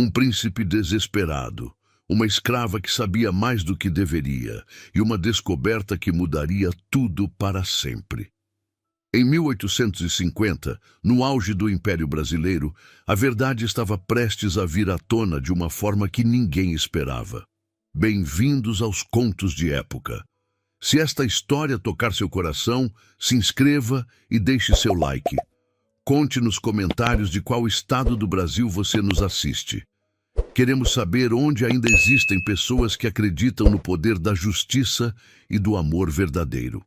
Um príncipe desesperado, uma escrava que sabia mais do que deveria e uma descoberta que mudaria tudo para sempre. Em 1850, no auge do Império Brasileiro, a verdade estava prestes a vir à tona de uma forma que ninguém esperava. Bem-vindos aos Contos de Época. Se esta história tocar seu coração, se inscreva e deixe seu like. Conte nos comentários de qual estado do Brasil você nos assiste. Queremos saber onde ainda existem pessoas que acreditam no poder da justiça e do amor verdadeiro.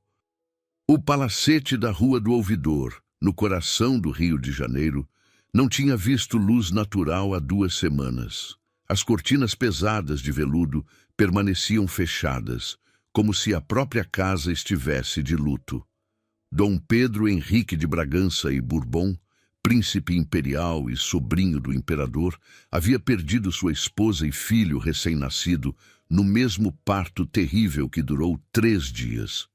O palacete da Rua do Ouvidor, no coração do Rio de Janeiro, não tinha visto luz natural há 2 semanas. As cortinas pesadas de veludo permaneciam fechadas, como se a própria casa estivesse de luto. Dom Pedro Henrique de Bragança e Bourbon, príncipe imperial e sobrinho do imperador, havia perdido sua esposa e filho recém-nascido no mesmo parto terrível que durou 3 dias.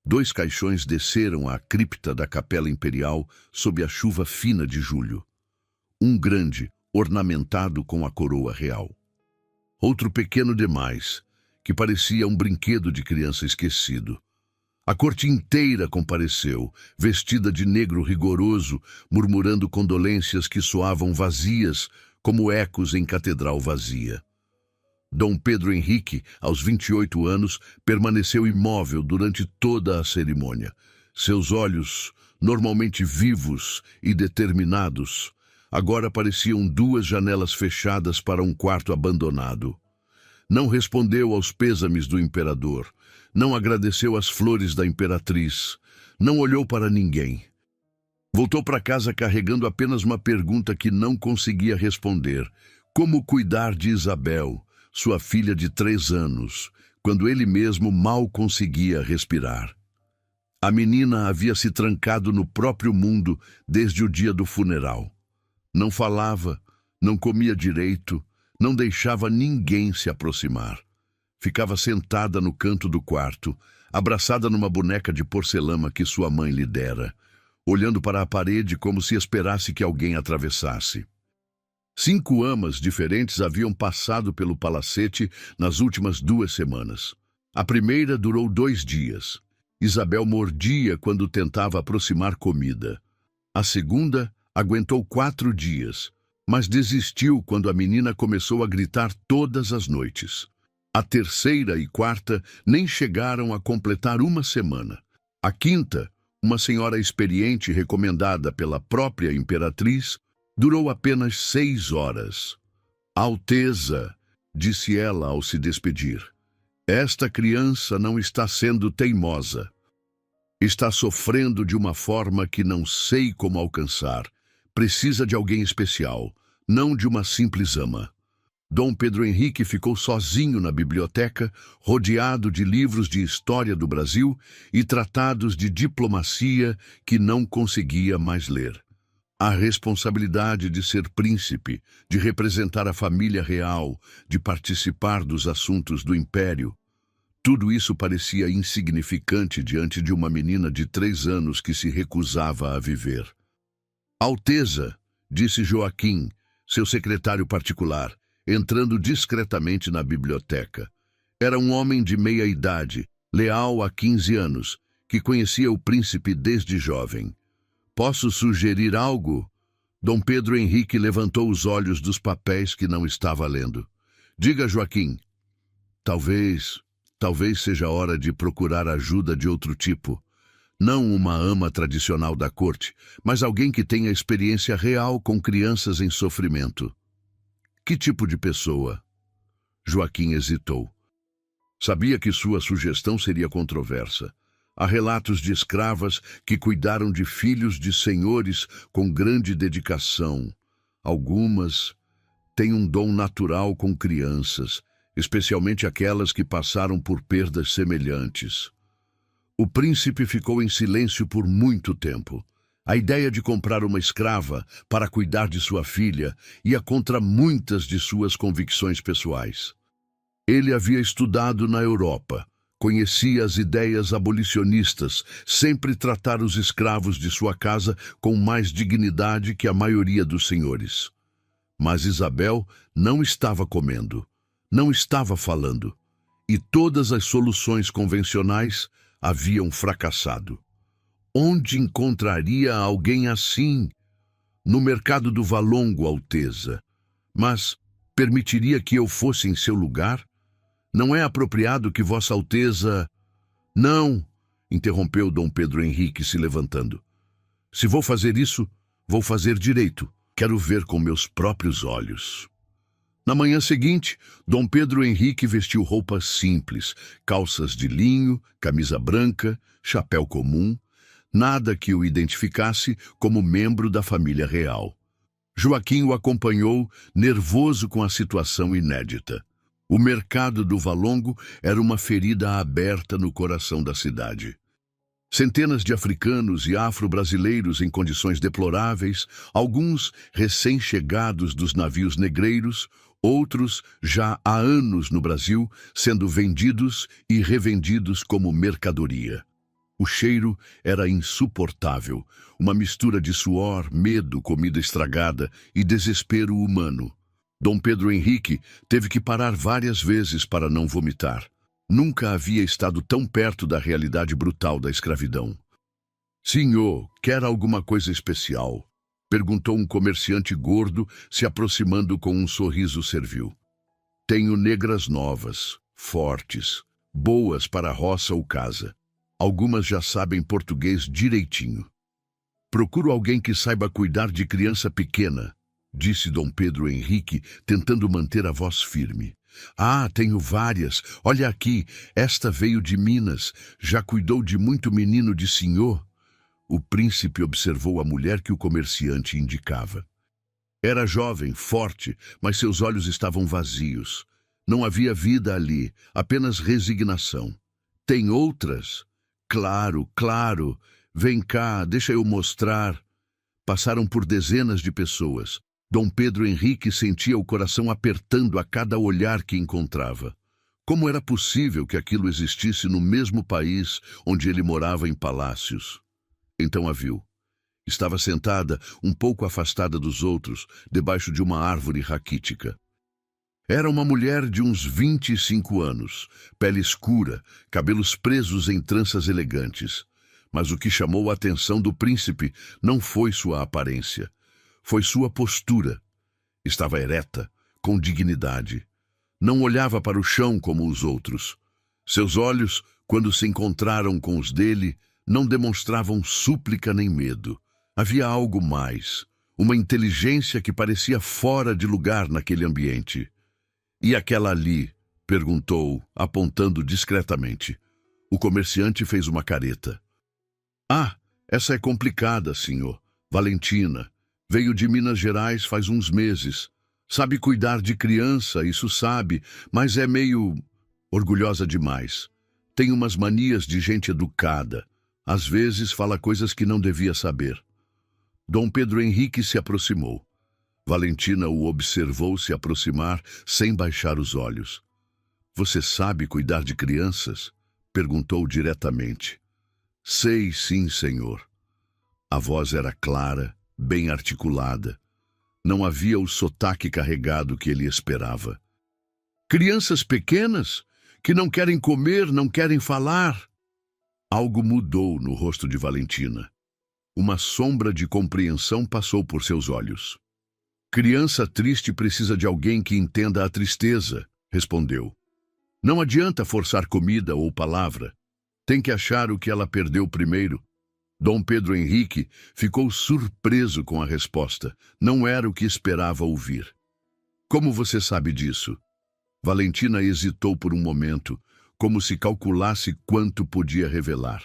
2 caixões desceram à cripta da Capela Imperial sob a chuva fina de julho. Um grande, ornamentado com a coroa real. Outro pequeno demais, que parecia um brinquedo de criança esquecido. A corte inteira compareceu, vestida de negro rigoroso, murmurando condolências que soavam vazias, como ecos em catedral vazia. Dom Pedro Henrique, aos 28 anos, permaneceu imóvel durante toda a cerimônia. Seus olhos, normalmente vivos e determinados, agora pareciam 2 janelas fechadas para um quarto abandonado. Não respondeu aos pêsames do imperador, não agradeceu as flores da imperatriz, não olhou para ninguém. Voltou para casa carregando apenas uma pergunta que não conseguia responder: como cuidar de Isabel, sua filha de 3 anos, quando ele mesmo mal conseguia respirar? A menina havia se trancado no próprio mundo desde o dia do funeral. Não falava, não comia direito, não deixava ninguém se aproximar. Ficava sentada no canto do quarto, abraçada numa boneca de porcelana que sua mãe lhe dera, olhando para a parede como se esperasse que alguém atravessasse. 5 amas diferentes haviam passado pelo palacete nas últimas 2 semanas. A primeira durou 2 dias. Isabel mordia quando tentava aproximar comida. A segunda aguentou 4 dias, mas desistiu quando a menina começou a gritar todas as noites. A terceira e quarta nem chegaram a completar 1 semana. A quinta, uma senhora experiente recomendada pela própria imperatriz, durou apenas 6 horas. Alteza, disse ela ao se despedir, esta criança não está sendo teimosa. Está sofrendo de uma forma que não sei como alcançar. Precisa de alguém especial, não de uma simples ama. Dom Pedro Henrique ficou sozinho na biblioteca, rodeado de livros de história do Brasil e tratados de diplomacia que não conseguia mais ler. A responsabilidade de ser príncipe, de representar a família real, de participar dos assuntos do império, tudo isso parecia insignificante diante de uma menina de 3 anos que se recusava a viver. Alteza, disse Joaquim, seu secretário particular, entrando discretamente na biblioteca. Era um homem de meia idade, leal há 15 anos, que conhecia o príncipe desde jovem. Posso sugerir algo? Dom Pedro Henrique levantou os olhos dos papéis que não estava lendo. Diga, Joaquim. Talvez seja hora de procurar ajuda de outro tipo. Não uma ama tradicional da corte, mas alguém que tenha experiência real com crianças em sofrimento. Que tipo de pessoa? Joaquim hesitou. Sabia que sua sugestão seria controversa. Há relatos de escravas que cuidaram de filhos de senhores com grande dedicação. Algumas têm um dom natural com crianças, especialmente aquelas que passaram por perdas semelhantes. O príncipe ficou em silêncio por muito tempo. A ideia de comprar uma escrava para cuidar de sua filha ia contra muitas de suas convicções pessoais. Ele havia estudado na Europa, conhecia as ideias abolicionistas, sempre tratar os escravos de sua casa com mais dignidade que a maioria dos senhores. Mas Isabel não estava comendo, não estava falando, e todas as soluções convencionais haviam fracassado. Onde encontraria alguém assim? No mercado do Valongo, Alteza. Mas permitiria que eu fosse em seu lugar? Não é apropriado que Vossa Alteza... Não, interrompeu Dom Pedro Henrique, se levantando. Se vou fazer isso, vou fazer direito. Quero ver com meus próprios olhos. Na manhã seguinte, Dom Pedro Henrique vestiu roupas simples, calças de linho, camisa branca, chapéu comum, nada que o identificasse como membro da família real. Joaquim o acompanhou, nervoso com a situação inédita. O mercado do Valongo era uma ferida aberta no coração da cidade. Centenas de africanos e afro-brasileiros em condições deploráveis, alguns recém-chegados dos navios negreiros, outros já há anos no Brasil, sendo vendidos e revendidos como mercadoria. O cheiro era insuportável, uma mistura de suor, medo, comida estragada e desespero humano. Dom Pedro Henrique teve que parar várias vezes para não vomitar. Nunca havia estado tão perto da realidade brutal da escravidão. «Senhor, quer alguma coisa especial?» perguntou um comerciante gordo, se aproximando com um sorriso servil. «Tenho negras novas, fortes, boas para roça ou casa. Algumas já sabem português direitinho. Procuro alguém que saiba cuidar de criança pequena», disse Dom Pedro Henrique, tentando manter a voz firme. «Ah, tenho várias. Olha aqui, esta veio de Minas. Já cuidou de muito menino de senhor?» O príncipe observou a mulher que o comerciante indicava. Era jovem, forte, mas seus olhos estavam vazios. Não havia vida ali, apenas resignação. «Tem outras?» «Claro, claro. Vem cá, deixa eu mostrar». Passaram por dezenas de pessoas. Dom Pedro Henrique sentia o coração apertando a cada olhar que encontrava. Como era possível que aquilo existisse no mesmo país onde ele morava em palácios? Então a viu. Estava sentada, um pouco afastada dos outros, debaixo de uma árvore raquítica. Era uma mulher de uns 25 anos, pele escura, cabelos presos em tranças elegantes. Mas o que chamou a atenção do príncipe não foi sua aparência. Foi sua postura. Estava ereta, com dignidade. Não olhava para o chão como os outros. Seus olhos, quando se encontraram com os dele, não demonstravam súplica nem medo. Havia algo mais, uma inteligência que parecia fora de lugar naquele ambiente. «E aquela ali?» perguntou, apontando discretamente. O comerciante fez uma careta. «Ah, essa é complicada, senhor. Valentina. Veio de Minas Gerais faz uns meses. Sabe cuidar de criança, isso sabe, mas é meio orgulhosa demais. Tem umas manias de gente educada. Às vezes fala coisas que não devia saber». Dom Pedro Henrique se aproximou. Valentina o observou se aproximar sem baixar os olhos. «Você sabe cuidar de crianças?» perguntou diretamente. «Sei sim, senhor». A voz era clara, bem articulada. Não havia o sotaque carregado que ele esperava. «Crianças pequenas? Que não querem comer, não querem falar?» Algo mudou no rosto de Valentina. Uma sombra de compreensão passou por seus olhos. «Criança triste precisa de alguém que entenda a tristeza», respondeu. «Não adianta forçar comida ou palavra. Tem que achar o que ela perdeu primeiro». Dom Pedro Henrique ficou surpreso com a resposta. Não era o que esperava ouvir. «Como você sabe disso?» Valentina hesitou por um momento, como se calculasse quanto podia revelar.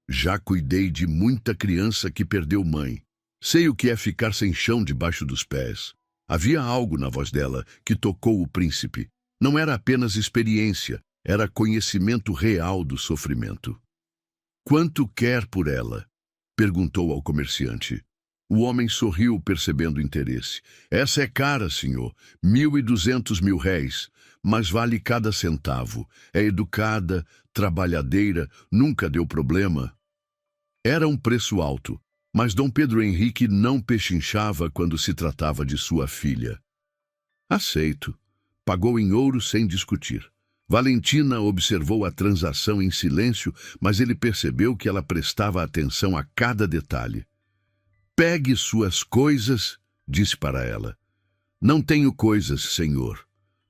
«Já cuidei de muita criança que perdeu mãe. Sei o que é ficar sem chão debaixo dos pés». Havia algo na voz dela que tocou o príncipe. Não era apenas experiência, era conhecimento real do sofrimento. «Quanto quer por ela?» perguntou ao comerciante. O homem sorriu, percebendo interesse. «Essa é cara, senhor. 1.200 mil réis. Mas vale cada centavo. É educada, trabalhadeira, nunca deu problema». Era um preço alto, Mas Dom Pedro Henrique não pechinchava quando se tratava de sua filha. Aceito. Pagou em ouro sem discutir. Valentina observou a transação em silêncio, mas ele percebeu que ela prestava atenção a cada detalhe. Pegue suas coisas, disse para ela. Não tenho coisas, senhor.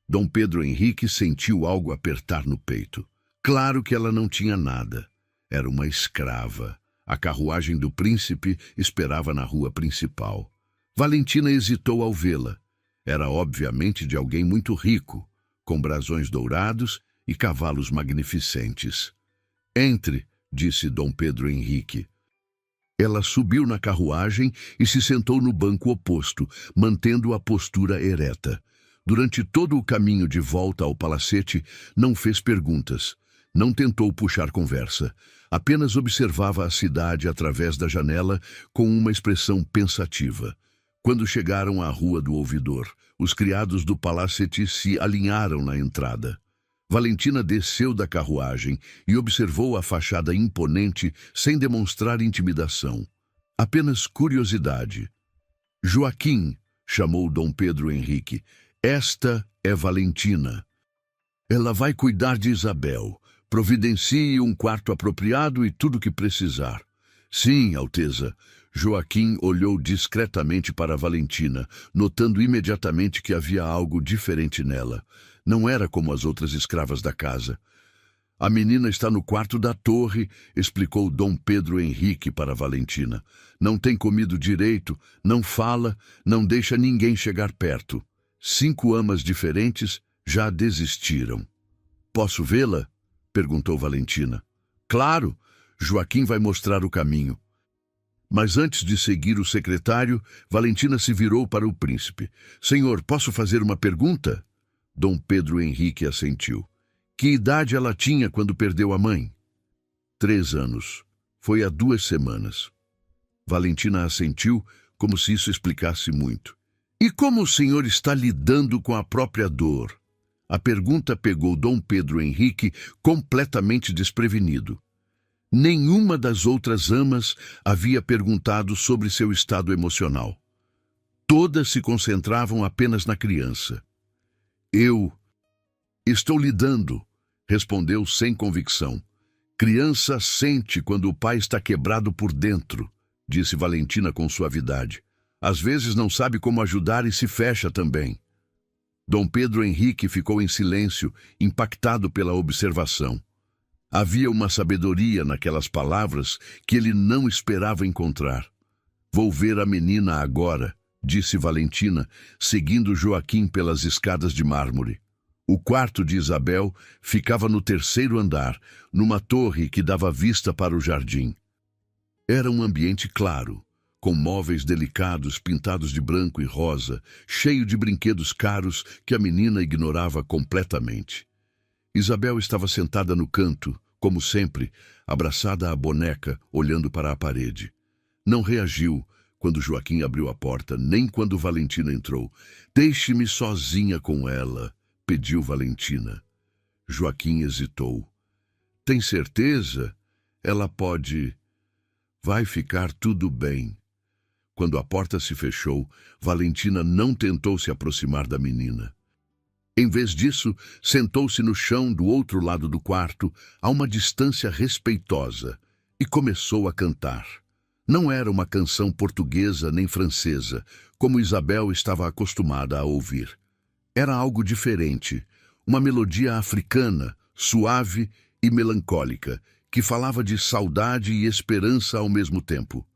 Dom Pedro Henrique sentiu algo apertar no peito. Claro que ela não tinha nada. Era uma escrava. A carruagem do príncipe esperava na rua principal. Valentina hesitou ao vê-la. Era obviamente de alguém muito rico, com brasões dourados e cavalos magnificentes. Entre, disse Dom Pedro Henrique. Ela subiu na carruagem e se sentou no banco oposto, mantendo a postura ereta. Durante todo o caminho de volta ao palacete, não fez perguntas. Não tentou puxar conversa. Apenas observava a cidade através da janela com uma expressão pensativa. Quando chegaram à Rua do Ouvidor, os criados do palacete se alinharam na entrada. Valentina desceu da carruagem e observou a fachada imponente sem demonstrar intimidação. Apenas curiosidade. Joaquim, chamou Dom Pedro Henrique, esta é Valentina. Ela vai cuidar de Isabel. Providencie um quarto apropriado e tudo o que precisar. Sim, Alteza. Joaquim olhou discretamente para Valentina, notando imediatamente que havia algo diferente nela. Não era como as outras escravas da casa. A menina está no quarto da torre, explicou Dom Pedro Henrique para Valentina. Não tem comido direito, não fala, não deixa ninguém chegar perto. 5 amas diferentes já desistiram. Posso vê-la? Perguntou Valentina. Claro, Joaquim vai mostrar o caminho. Mas antes de seguir o secretário, Valentina se virou para o príncipe. Senhor, posso fazer uma pergunta? Dom Pedro Henrique assentiu. Que idade ela tinha quando perdeu a mãe? 3 anos. Foi há 2 semanas. Valentina assentiu, como se isso explicasse muito. E como o senhor está lidando com a própria dor? A pergunta pegou Dom Pedro Henrique completamente desprevenido. Nenhuma das outras amas havia perguntado sobre seu estado emocional. Todas se concentravam apenas na criança. Eu estou lidando, respondeu sem convicção. Criança sente quando o pai está quebrado por dentro, disse Valentina com suavidade. Às vezes não sabe como ajudar e se fecha também. Dom Pedro Henrique ficou em silêncio, impactado pela observação. Havia uma sabedoria naquelas palavras que ele não esperava encontrar. Vou ver a menina agora, disse Valentina, seguindo Joaquim pelas escadas de mármore. O quarto de Isabel ficava no 3º andar, numa torre que dava vista para o jardim. Era um ambiente claro, com móveis delicados pintados de branco e rosa, cheio de brinquedos caros que a menina ignorava completamente. Isabel estava sentada no canto, como sempre, abraçada à boneca, olhando para a parede. Não reagiu quando Joaquim abriu a porta, nem quando Valentina entrou. Deixe-me sozinha com ela, pediu Valentina. Joaquim hesitou. Tem certeza? Ela pode... Vai ficar tudo bem. Quando a porta se fechou, Valentina não tentou se aproximar da menina. Em vez disso, sentou-se no chão do outro lado do quarto, a uma distância respeitosa, e começou a cantar. Não era uma canção portuguesa nem francesa, como Isabel estava acostumada a ouvir. Era algo diferente, uma melodia africana, suave e melancólica, que falava de saudade e esperança ao mesmo tempo.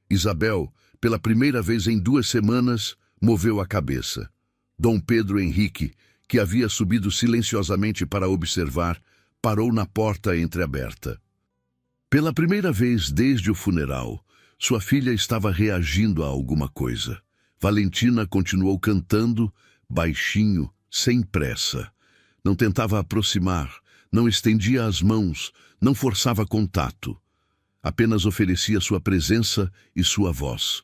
Isabel, pela primeira vez em 2 semanas, moveu a cabeça. Dom Pedro Henrique, que havia subido silenciosamente para observar, parou na porta entreaberta. Pela primeira vez desde o funeral, sua filha estava reagindo a alguma coisa. Valentina continuou cantando, baixinho, sem pressa. Não tentava aproximar, não estendia as mãos, não forçava contato. Apenas oferecia sua presença e sua voz.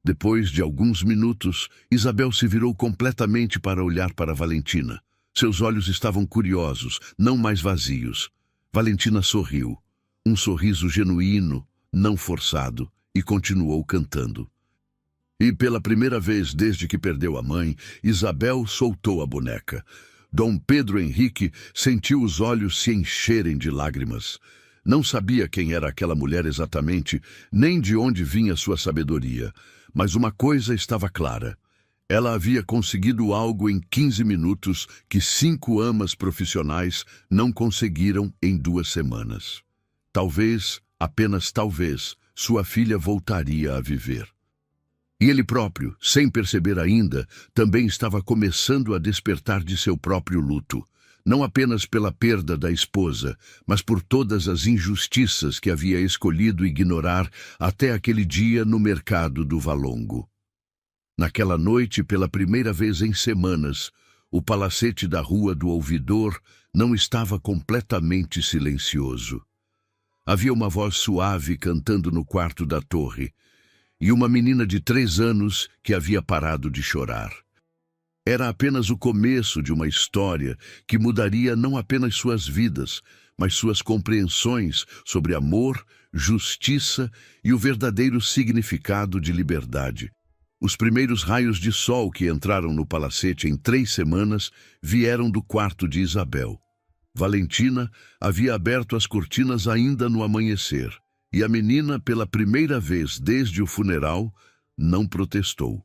Depois de alguns minutos, Isabel se virou completamente para olhar para Valentina. Seus olhos estavam curiosos, não mais vazios. Valentina sorriu. Um sorriso genuíno, não forçado, e continuou cantando. E pela primeira vez desde que perdeu a mãe, Isabel soltou a boneca. Dom Pedro Henrique sentiu os olhos se encherem de lágrimas. Não sabia quem era aquela mulher exatamente, nem de onde vinha sua sabedoria. Mas uma coisa estava clara. Ela havia conseguido algo em 15 minutos que 5 amas profissionais não conseguiram em 2 semanas. Talvez, apenas talvez, sua filha voltaria a viver. E ele próprio, sem perceber ainda, também estava começando a despertar de seu próprio luto, não apenas pela perda da esposa, mas por todas as injustiças que havia escolhido ignorar até aquele dia no mercado do Valongo. Naquela noite, pela primeira vez em semanas, o palacete da Rua do Ouvidor não estava completamente silencioso. Havia uma voz suave cantando no quarto da torre, e uma menina de 3 anos que havia parado de chorar. Era apenas o começo de uma história que mudaria não apenas suas vidas, mas suas compreensões sobre amor, justiça e o verdadeiro significado de liberdade. Os primeiros raios de sol que entraram no palacete em 3 semanas vieram do quarto de Isabel. Valentina havia aberto as cortinas ainda no amanhecer, e a menina, pela primeira vez desde o funeral, não protestou.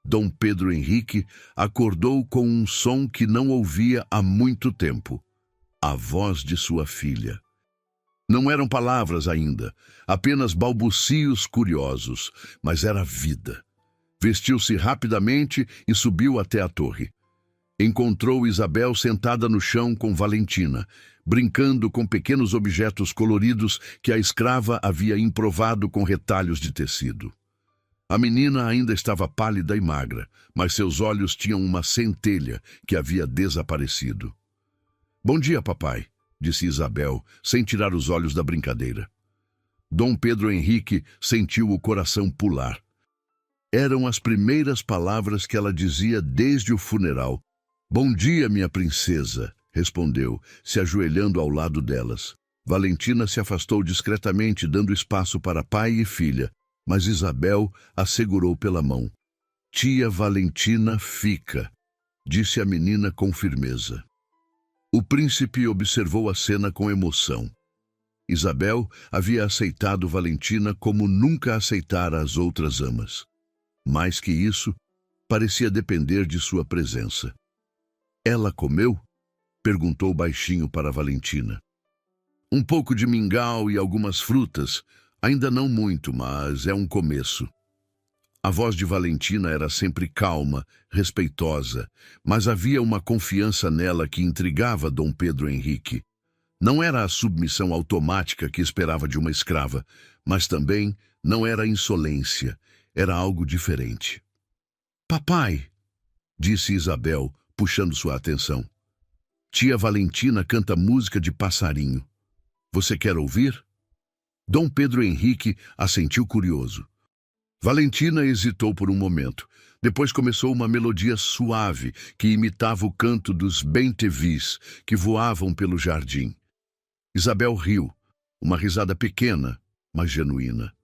Dom Pedro Henrique acordou com um som que não ouvia há muito tempo: a voz de sua filha. Não eram palavras ainda, apenas balbucios curiosos, mas era vida. Vestiu-se rapidamente e subiu até a torre. Encontrou Isabel sentada no chão com Valentina, brincando com pequenos objetos coloridos que a escrava havia improvado com retalhos de tecido. A menina ainda estava pálida e magra, mas seus olhos tinham uma centelha que havia desaparecido. "Bom dia, papai", disse Isabel, sem tirar os olhos da brincadeira. Dom Pedro Henrique sentiu o coração pular. Eram as primeiras palavras que ela dizia desde o funeral. "Bom dia, minha princesa", respondeu, se ajoelhando ao lado delas. Valentina se afastou discretamente, dando espaço para pai e filha, mas Isabel a segurou pela mão. "Tia Valentina fica", disse a menina com firmeza. O príncipe observou a cena com emoção. Isabel havia aceitado Valentina como nunca aceitara as outras amas. Mais que isso, parecia depender de sua presença. "Ela comeu?", perguntou baixinho para Valentina. "Um pouco de mingau e algumas frutas. Ainda não muito, mas é um começo." A voz de Valentina era sempre calma, respeitosa, mas havia uma confiança nela que intrigava Dom Pedro Henrique. Não era a submissão automática que esperava de uma escrava, mas também não era insolência, era algo diferente. "Papai", disse Isabel, puxando sua atenção. "Tia Valentina canta música de passarinho. Você quer ouvir?" Dom Pedro Henrique assentiu curioso. Valentina hesitou por um momento. Depois começou uma melodia suave que imitava o canto dos bem-te-vis que voavam pelo jardim. Isabel riu, uma risada pequena, mas genuína.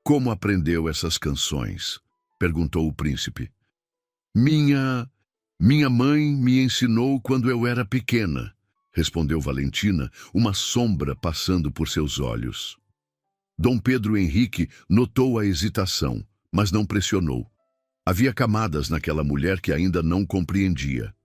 "Como aprendeu essas canções?", perguntou o príncipe. Minha mãe me ensinou quando eu era pequena", respondeu Valentina, uma sombra passando por seus olhos. Dom Pedro Henrique notou a hesitação, mas não pressionou. Havia camadas naquela mulher que ainda não compreendia.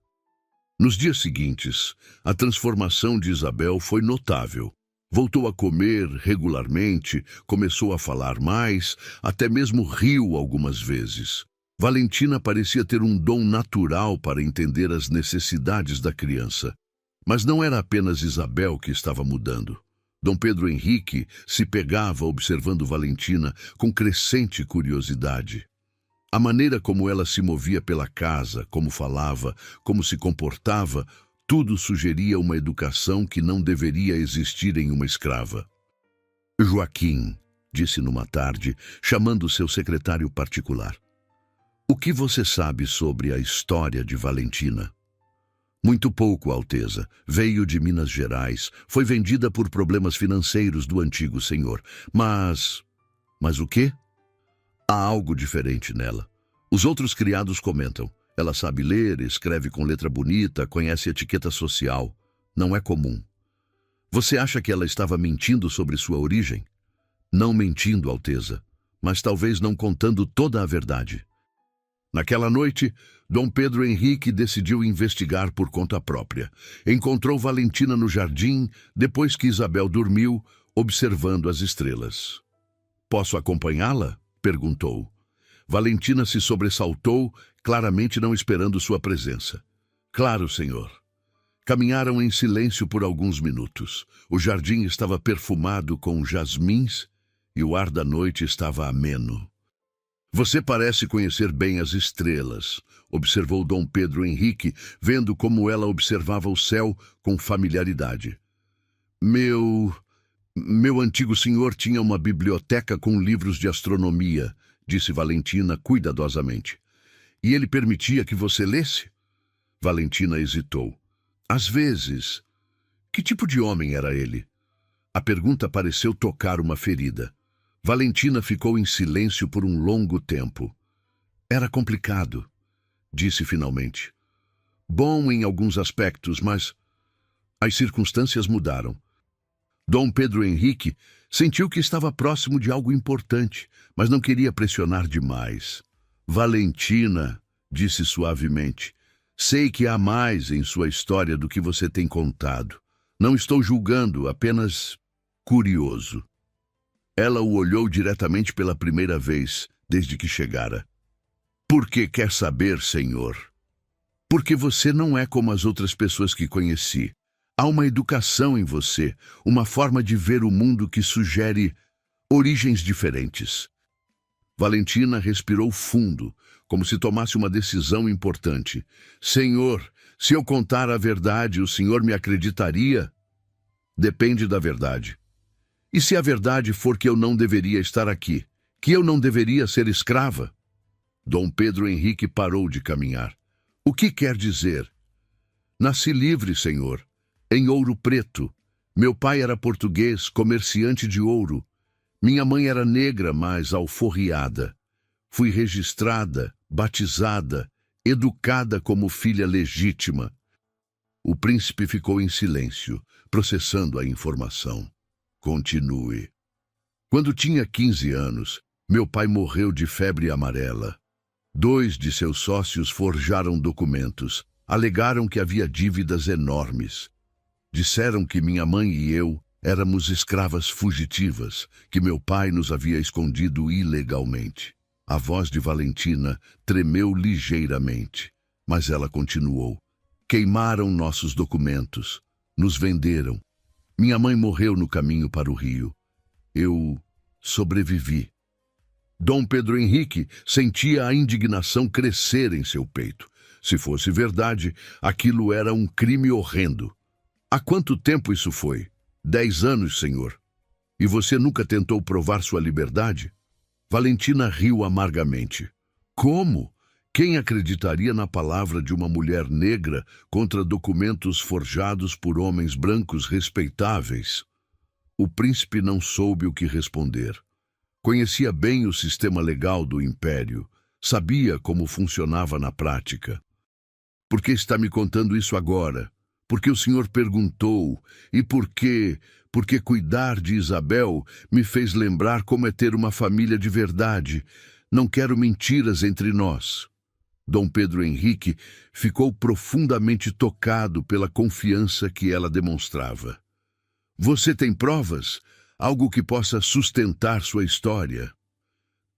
Nos dias seguintes, a transformação de Isabel foi notável. Voltou a comer regularmente, começou a falar mais, até mesmo riu algumas vezes. Valentina parecia ter um dom natural para entender as necessidades da criança. Mas não era apenas Isabel que estava mudando. Dom Pedro Henrique se pegava observando Valentina com crescente curiosidade. A maneira como ela se movia pela casa, como falava, como se comportava, tudo sugeria uma educação que não deveria existir em uma escrava. "Joaquim", disse numa tarde, chamando seu secretário particular, "o que você sabe sobre a história de Valentina?" "Muito pouco, Alteza. Veio de Minas Gerais. Foi vendida por problemas financeiros do antigo senhor. Mas Mas o quê? Há algo diferente nela. Os outros criados comentam. Ela sabe ler, escreve com letra bonita, conhece etiqueta social. Não é comum. Você acha que ela estava mentindo sobre sua origem? Não mentindo, Alteza, mas talvez não contando toda a verdade. Naquela noite, Dom Pedro Henrique decidiu investigar por conta própria. Encontrou Valentina no jardim, depois que Isabel dormiu, observando as estrelas. "Posso acompanhá-la?" perguntou. Valentina se sobressaltou, claramente não esperando sua presença. "Claro, senhor." Caminharam em silêncio por alguns minutos. O jardim estava perfumado com jasmins e o ar da noite estava ameno. "Você parece conhecer bem as estrelas", observou Dom Pedro Henrique, vendo como ela observava o céu com familiaridade. Meu antigo senhor tinha uma biblioteca com livros de astronomia", disse Valentina cuidadosamente. "E ele permitia que você lesse?" Valentina hesitou. "Às vezes." Que tipo de homem era ele? A pergunta pareceu tocar uma ferida. Valentina ficou em silêncio por um longo tempo. "Era complicado", disse finalmente. "Bom em alguns aspectos, mas as circunstâncias mudaram." Dom Pedro Henrique sentiu que estava próximo de algo importante, mas não queria pressionar demais. "Valentina", disse suavemente, "sei que há mais em sua história do que você tem contado. Não estou julgando, apenas curioso." Ela o olhou diretamente pela primeira vez, desde que chegara. "Por que quer saber, senhor?" "Porque você não é como as outras pessoas que conheci. Há uma educação em você, uma forma de ver o mundo que sugere origens diferentes." Valentina respirou fundo, como se tomasse uma decisão importante. "Senhor, se eu contar a verdade, o senhor me acreditaria?" "Depende da verdade." "E se a verdade for que eu não deveria estar aqui, que eu não deveria ser escrava?" Dom Pedro Henrique parou de caminhar. "O que quer dizer?" "Nasci livre, senhor, em Ouro Preto. Meu pai era português, comerciante de ouro. Minha mãe era negra, mas alforriada. Fui registrada, batizada, educada como filha legítima." O príncipe ficou em silêncio, processando a informação. "Continue." "Quando tinha 15 anos, meu pai morreu de febre amarela. 2 de seus sócios forjaram documentos, alegaram que havia dívidas enormes. Disseram que minha mãe e eu éramos escravas fugitivas, que meu pai nos havia escondido ilegalmente." A voz de Valentina tremeu ligeiramente, mas ela continuou. "Queimaram nossos documentos, nos venderam. Minha mãe morreu no caminho para o Rio. Eu sobrevivi." Dom Pedro Henrique sentia a indignação crescer em seu peito. Se fosse verdade, aquilo era um crime horrendo. "Há quanto tempo isso foi?" 10 anos, senhor." "E você nunca tentou provar sua liberdade?" Valentina riu amargamente. "Como? Quem acreditaria na palavra de uma mulher negra contra documentos forjados por homens brancos respeitáveis?" O príncipe não soube o que responder. Conhecia bem o sistema legal do império, sabia como funcionava na prática. "Por que está me contando isso agora? Porque o senhor perguntou, e porque cuidar de Isabel me fez lembrar como é ter uma família de verdade. Não quero mentiras entre nós." Dom Pedro Henrique ficou profundamente tocado pela confiança que ela demonstrava. "Você tem provas? Algo que possa sustentar sua história?"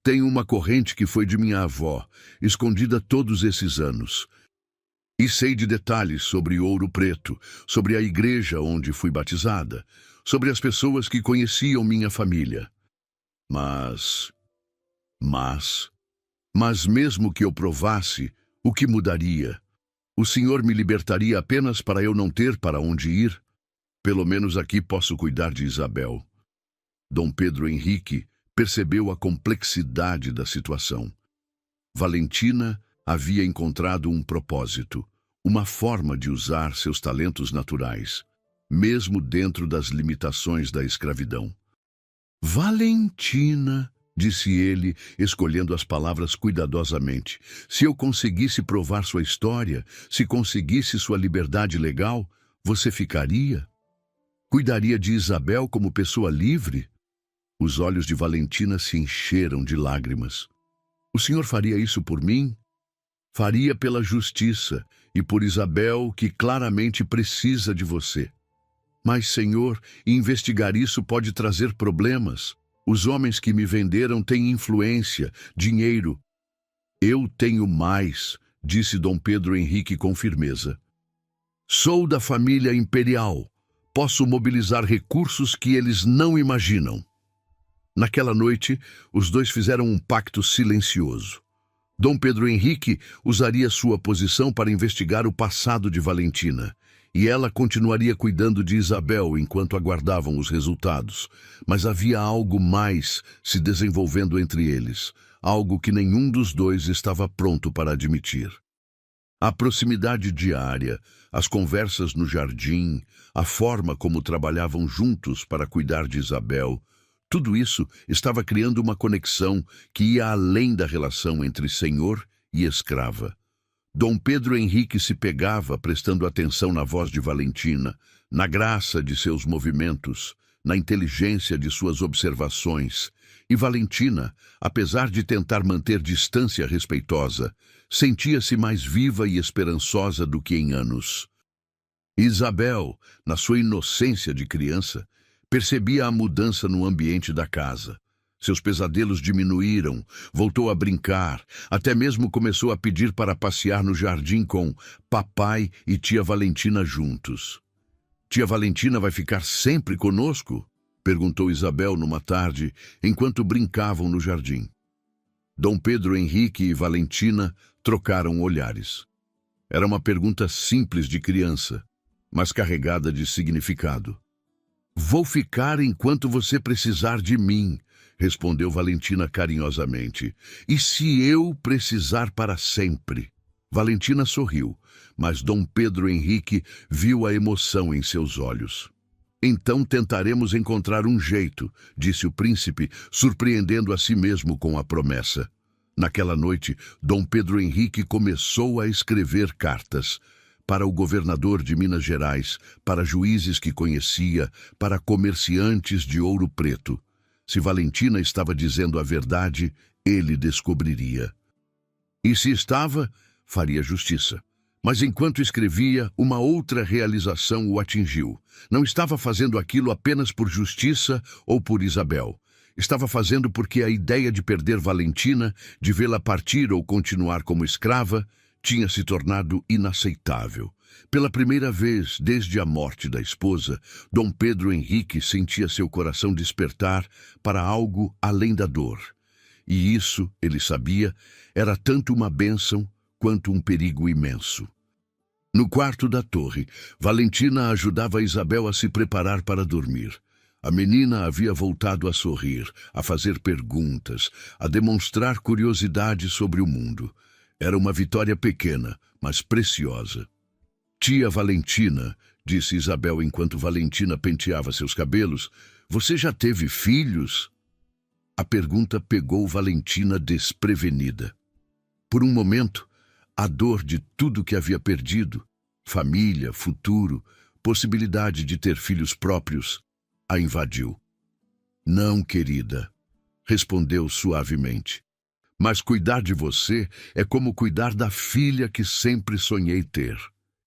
"Tenho uma corrente que foi de minha avó, escondida todos esses anos. E sei de detalhes sobre Ouro Preto, sobre a igreja onde fui batizada, sobre as pessoas que conheciam minha família. Mas mesmo que eu provasse, o que mudaria? O senhor me libertaria apenas para eu não ter para onde ir? Pelo menos aqui posso cuidar de Isabel." Dom Pedro Henrique percebeu a complexidade da situação. Valentina havia encontrado um propósito, uma forma de usar seus talentos naturais, mesmo dentro das limitações da escravidão. "Valentina", disse ele, escolhendo as palavras cuidadosamente. Se eu conseguisse provar sua história, se conseguisse sua liberdade legal, você ficaria? Cuidaria de Isabel como pessoa livre? Os olhos de Valentina se encheram de lágrimas. O senhor faria isso por mim? Faria pela justiça e por Isabel, que claramente precisa de você. Mas, senhor, investigar isso pode trazer problemas. Os homens que me venderam têm influência, dinheiro. Eu tenho mais, disse Dom Pedro Henrique com firmeza. Sou da família imperial. Posso mobilizar recursos que eles não imaginam. Naquela noite, os dois fizeram um pacto silencioso. Dom Pedro Henrique usaria sua posição para investigar o passado de Valentina, e ela continuaria cuidando de Isabel enquanto aguardavam os resultados. Mas havia algo mais se desenvolvendo entre eles, algo que nenhum dos dois estava pronto para admitir. A proximidade diária, as conversas no jardim, a forma como trabalhavam juntos para cuidar de Isabel, tudo isso estava criando uma conexão que ia além da relação entre senhor e escrava. Dom Pedro Henrique se pegava prestando atenção na voz de Valentina, na graça de seus movimentos, na inteligência de suas observações. E Valentina, apesar de tentar manter distância respeitosa, sentia-se mais viva e esperançosa do que em anos. Isabel, na sua inocência de criança, percebia a mudança no ambiente da casa. Seus pesadelos diminuíram, voltou a brincar, até mesmo começou a pedir para passear no jardim com papai e tia Valentina juntos. Tia Valentina vai ficar sempre conosco? Perguntou Isabel numa tarde, enquanto brincavam no jardim. Dom Pedro Henrique e Valentina trocaram olhares. Era uma pergunta simples de criança, mas carregada de significado. Vou ficar enquanto você precisar de mim, respondeu Valentina carinhosamente. E se eu precisar para sempre? Valentina sorriu, mas Dom Pedro Henrique viu a emoção em seus olhos. Então tentaremos encontrar um jeito, disse o príncipe, surpreendendo a si mesmo com a promessa. Naquela noite, Dom Pedro Henrique começou a escrever cartas para o governador de Minas Gerais, para juízes que conhecia, para comerciantes de Ouro Preto. Se Valentina estava dizendo a verdade, ele descobriria. E se estava, faria justiça. Mas enquanto escrevia, uma outra realização o atingiu. Não estava fazendo aquilo apenas por justiça ou por Isabel. Estava fazendo porque a ideia de perder Valentina, de vê-la partir ou continuar como escrava, tinha se tornado inaceitável. Pela primeira vez desde a morte da esposa, Dom Pedro Henrique sentia seu coração despertar para algo além da dor. E isso, ele sabia, era tanto uma bênção quanto um perigo imenso. No quarto da torre, Valentina ajudava Isabel a se preparar para dormir. A menina havia voltado a sorrir, a fazer perguntas, a demonstrar curiosidade sobre o mundo. Era uma vitória pequena, mas preciosa. Tia Valentina, disse Isabel enquanto Valentina penteava seus cabelos, você já teve filhos? A pergunta pegou Valentina desprevenida. Por um momento, a dor de tudo que havia perdido, família, futuro, possibilidade de ter filhos próprios, a invadiu. Não, querida, respondeu suavemente. Mas cuidar de você é como cuidar da filha que sempre sonhei ter.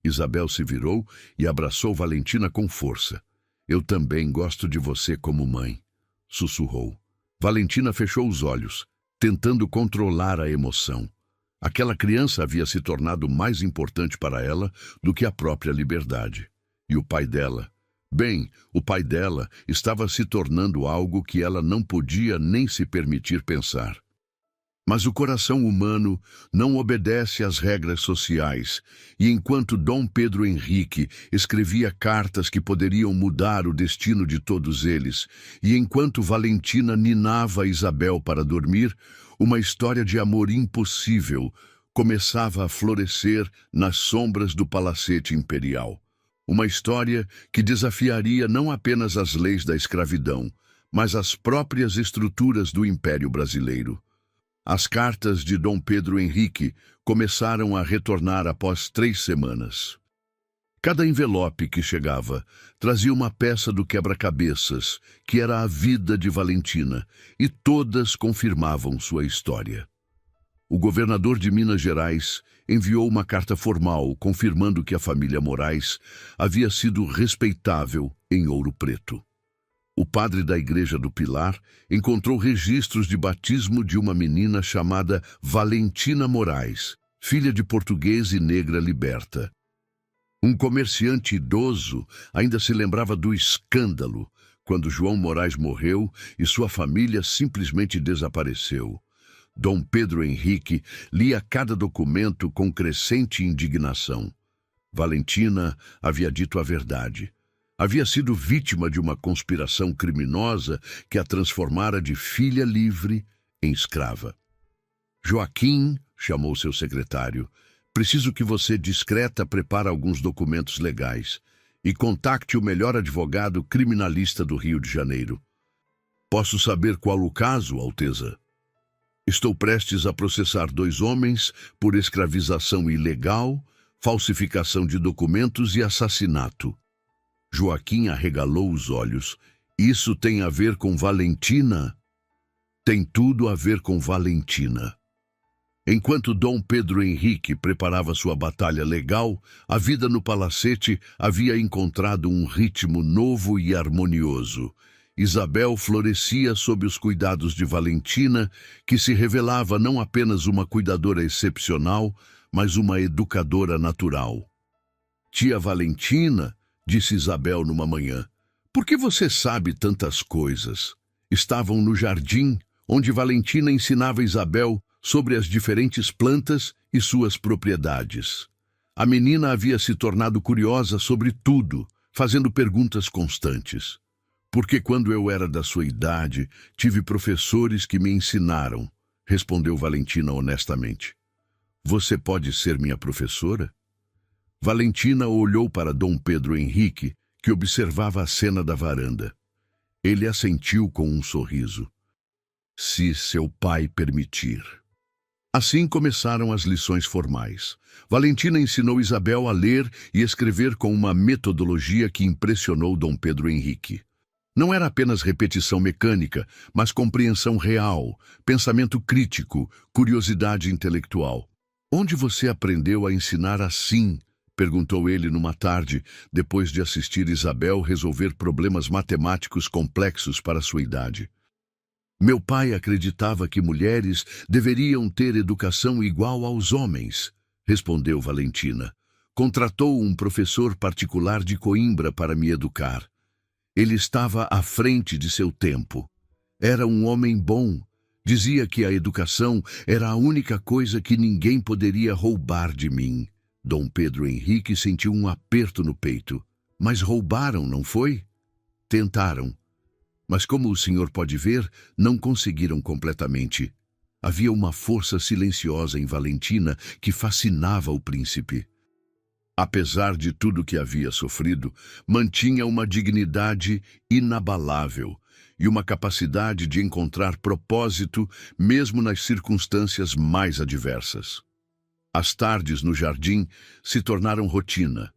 Isabel se virou e abraçou Valentina com força. Eu também gosto de você como mãe, sussurrou. Valentina fechou os olhos, tentando controlar a emoção. Aquela criança havia se tornado mais importante para ela do que a própria liberdade. E o pai dela? Bem, o pai dela estava se tornando algo que ela não podia nem se permitir pensar. Mas o coração humano não obedece às regras sociais, e enquanto Dom Pedro Henrique escrevia cartas que poderiam mudar o destino de todos eles, e enquanto Valentina ninava Isabel para dormir, uma história de amor impossível começava a florescer nas sombras do palacete imperial. Uma história que desafiaria não apenas as leis da escravidão, mas as próprias estruturas do Império Brasileiro. As cartas de Dom Pedro Henrique começaram a retornar após 3 semanas. Cada envelope que chegava trazia uma peça do quebra-cabeças, que era a vida de Valentina, e todas confirmavam sua história. O governador de Minas Gerais enviou uma carta formal confirmando que a família Moraes havia sido respeitável em Ouro Preto. O padre da Igreja do Pilar encontrou registros de batismo de uma menina chamada Valentina Moraes, filha de português e negra liberta. Um comerciante idoso ainda se lembrava do escândalo quando João Moraes morreu e sua família simplesmente desapareceu. Dom Pedro Henrique lia cada documento com crescente indignação. Valentina havia dito a verdade. Havia sido vítima de uma conspiração criminosa que a transformara de filha livre em escrava. Joaquim, chamou seu secretário, preciso que você discreta prepare alguns documentos legais e contacte o melhor advogado criminalista do Rio de Janeiro. Posso saber qual o caso, Alteza? Estou prestes a processar 2 homens por escravização ilegal, falsificação de documentos e assassinato. Joaquim arregalou os olhos. Isso tem a ver com Valentina? Tem tudo a ver com Valentina. Enquanto Dom Pedro Henrique preparava sua batalha legal, a vida no palacete havia encontrado um ritmo novo e harmonioso. Isabel florescia sob os cuidados de Valentina, que se revelava não apenas uma cuidadora excepcional, mas uma educadora natural. Tia Valentina, disse Isabel numa manhã, por que você sabe tantas coisas? Estavam no jardim, onde Valentina ensinava Isabel sobre as diferentes plantas e suas propriedades. A menina havia se tornado curiosa sobre tudo, fazendo perguntas constantes. Porque quando eu era da sua idade, tive professores que me ensinaram, respondeu Valentina honestamente. Você pode ser minha professora? Valentina olhou para Dom Pedro Henrique, que observava a cena da varanda. Ele assentiu com um sorriso. Se seu pai permitir. Assim começaram as lições formais. Valentina ensinou Isabel a ler e escrever com uma metodologia que impressionou Dom Pedro Henrique. Não era apenas repetição mecânica, mas compreensão real, pensamento crítico, curiosidade intelectual. Onde você aprendeu a ensinar assim? Perguntou ele numa tarde, depois de assistir Isabel resolver problemas matemáticos complexos para sua idade. Meu pai acreditava que mulheres deveriam ter educação igual aos homens, respondeu Valentina. Contratou um professor particular de Coimbra para me educar. Ele estava à frente de seu tempo. Era um homem bom. Dizia que a educação era a única coisa que ninguém poderia roubar de mim. Dom Pedro Henrique sentiu um aperto no peito. Mas roubaram, não foi? Tentaram. Mas como o senhor pode ver, não conseguiram completamente. Havia uma força silenciosa em Valentina que fascinava o príncipe. Apesar de tudo que havia sofrido, mantinha uma dignidade inabalável e uma capacidade de encontrar propósito mesmo nas circunstâncias mais adversas. As tardes no jardim se tornaram rotina.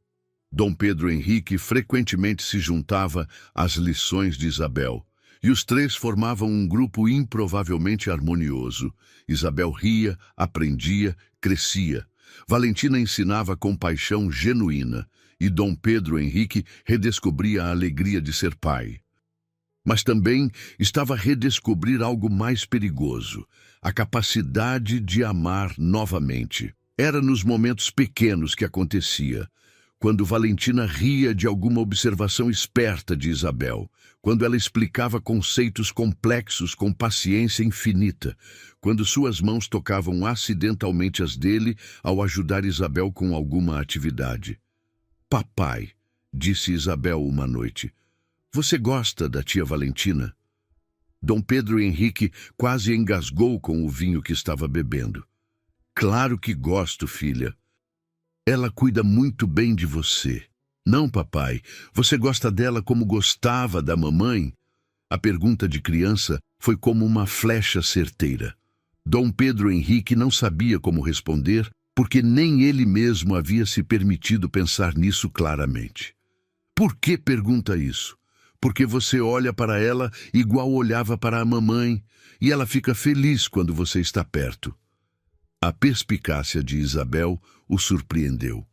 Dom Pedro Henrique frequentemente se juntava às lições de Isabel, e os 3 formavam um grupo improvavelmente harmonioso. Isabel ria, aprendia, crescia. Valentina ensinava com paixão genuína, e Dom Pedro Henrique redescobria a alegria de ser pai. Mas também estava a redescobrir algo mais perigoso, a capacidade de amar novamente. Era nos momentos pequenos que acontecia, quando Valentina ria de alguma observação esperta de Isabel, quando ela explicava conceitos complexos com paciência infinita, quando suas mãos tocavam acidentalmente as dele ao ajudar Isabel com alguma atividade. Papai, disse Isabel uma noite, você gosta da tia Valentina? Dom Pedro Henrique quase engasgou com o vinho que estava bebendo. Claro que gosto, filha. Ela cuida muito bem de você. Não, papai, você gosta dela como gostava da mamãe? A pergunta de criança foi como uma flecha certeira. Dom Pedro Henrique não sabia como responder, porque nem ele mesmo havia se permitido pensar nisso claramente. Por que pergunta isso? Porque você olha para ela igual olhava para a mamãe, e ela fica feliz quando você está perto. A perspicácia de Isabel o surpreendeu.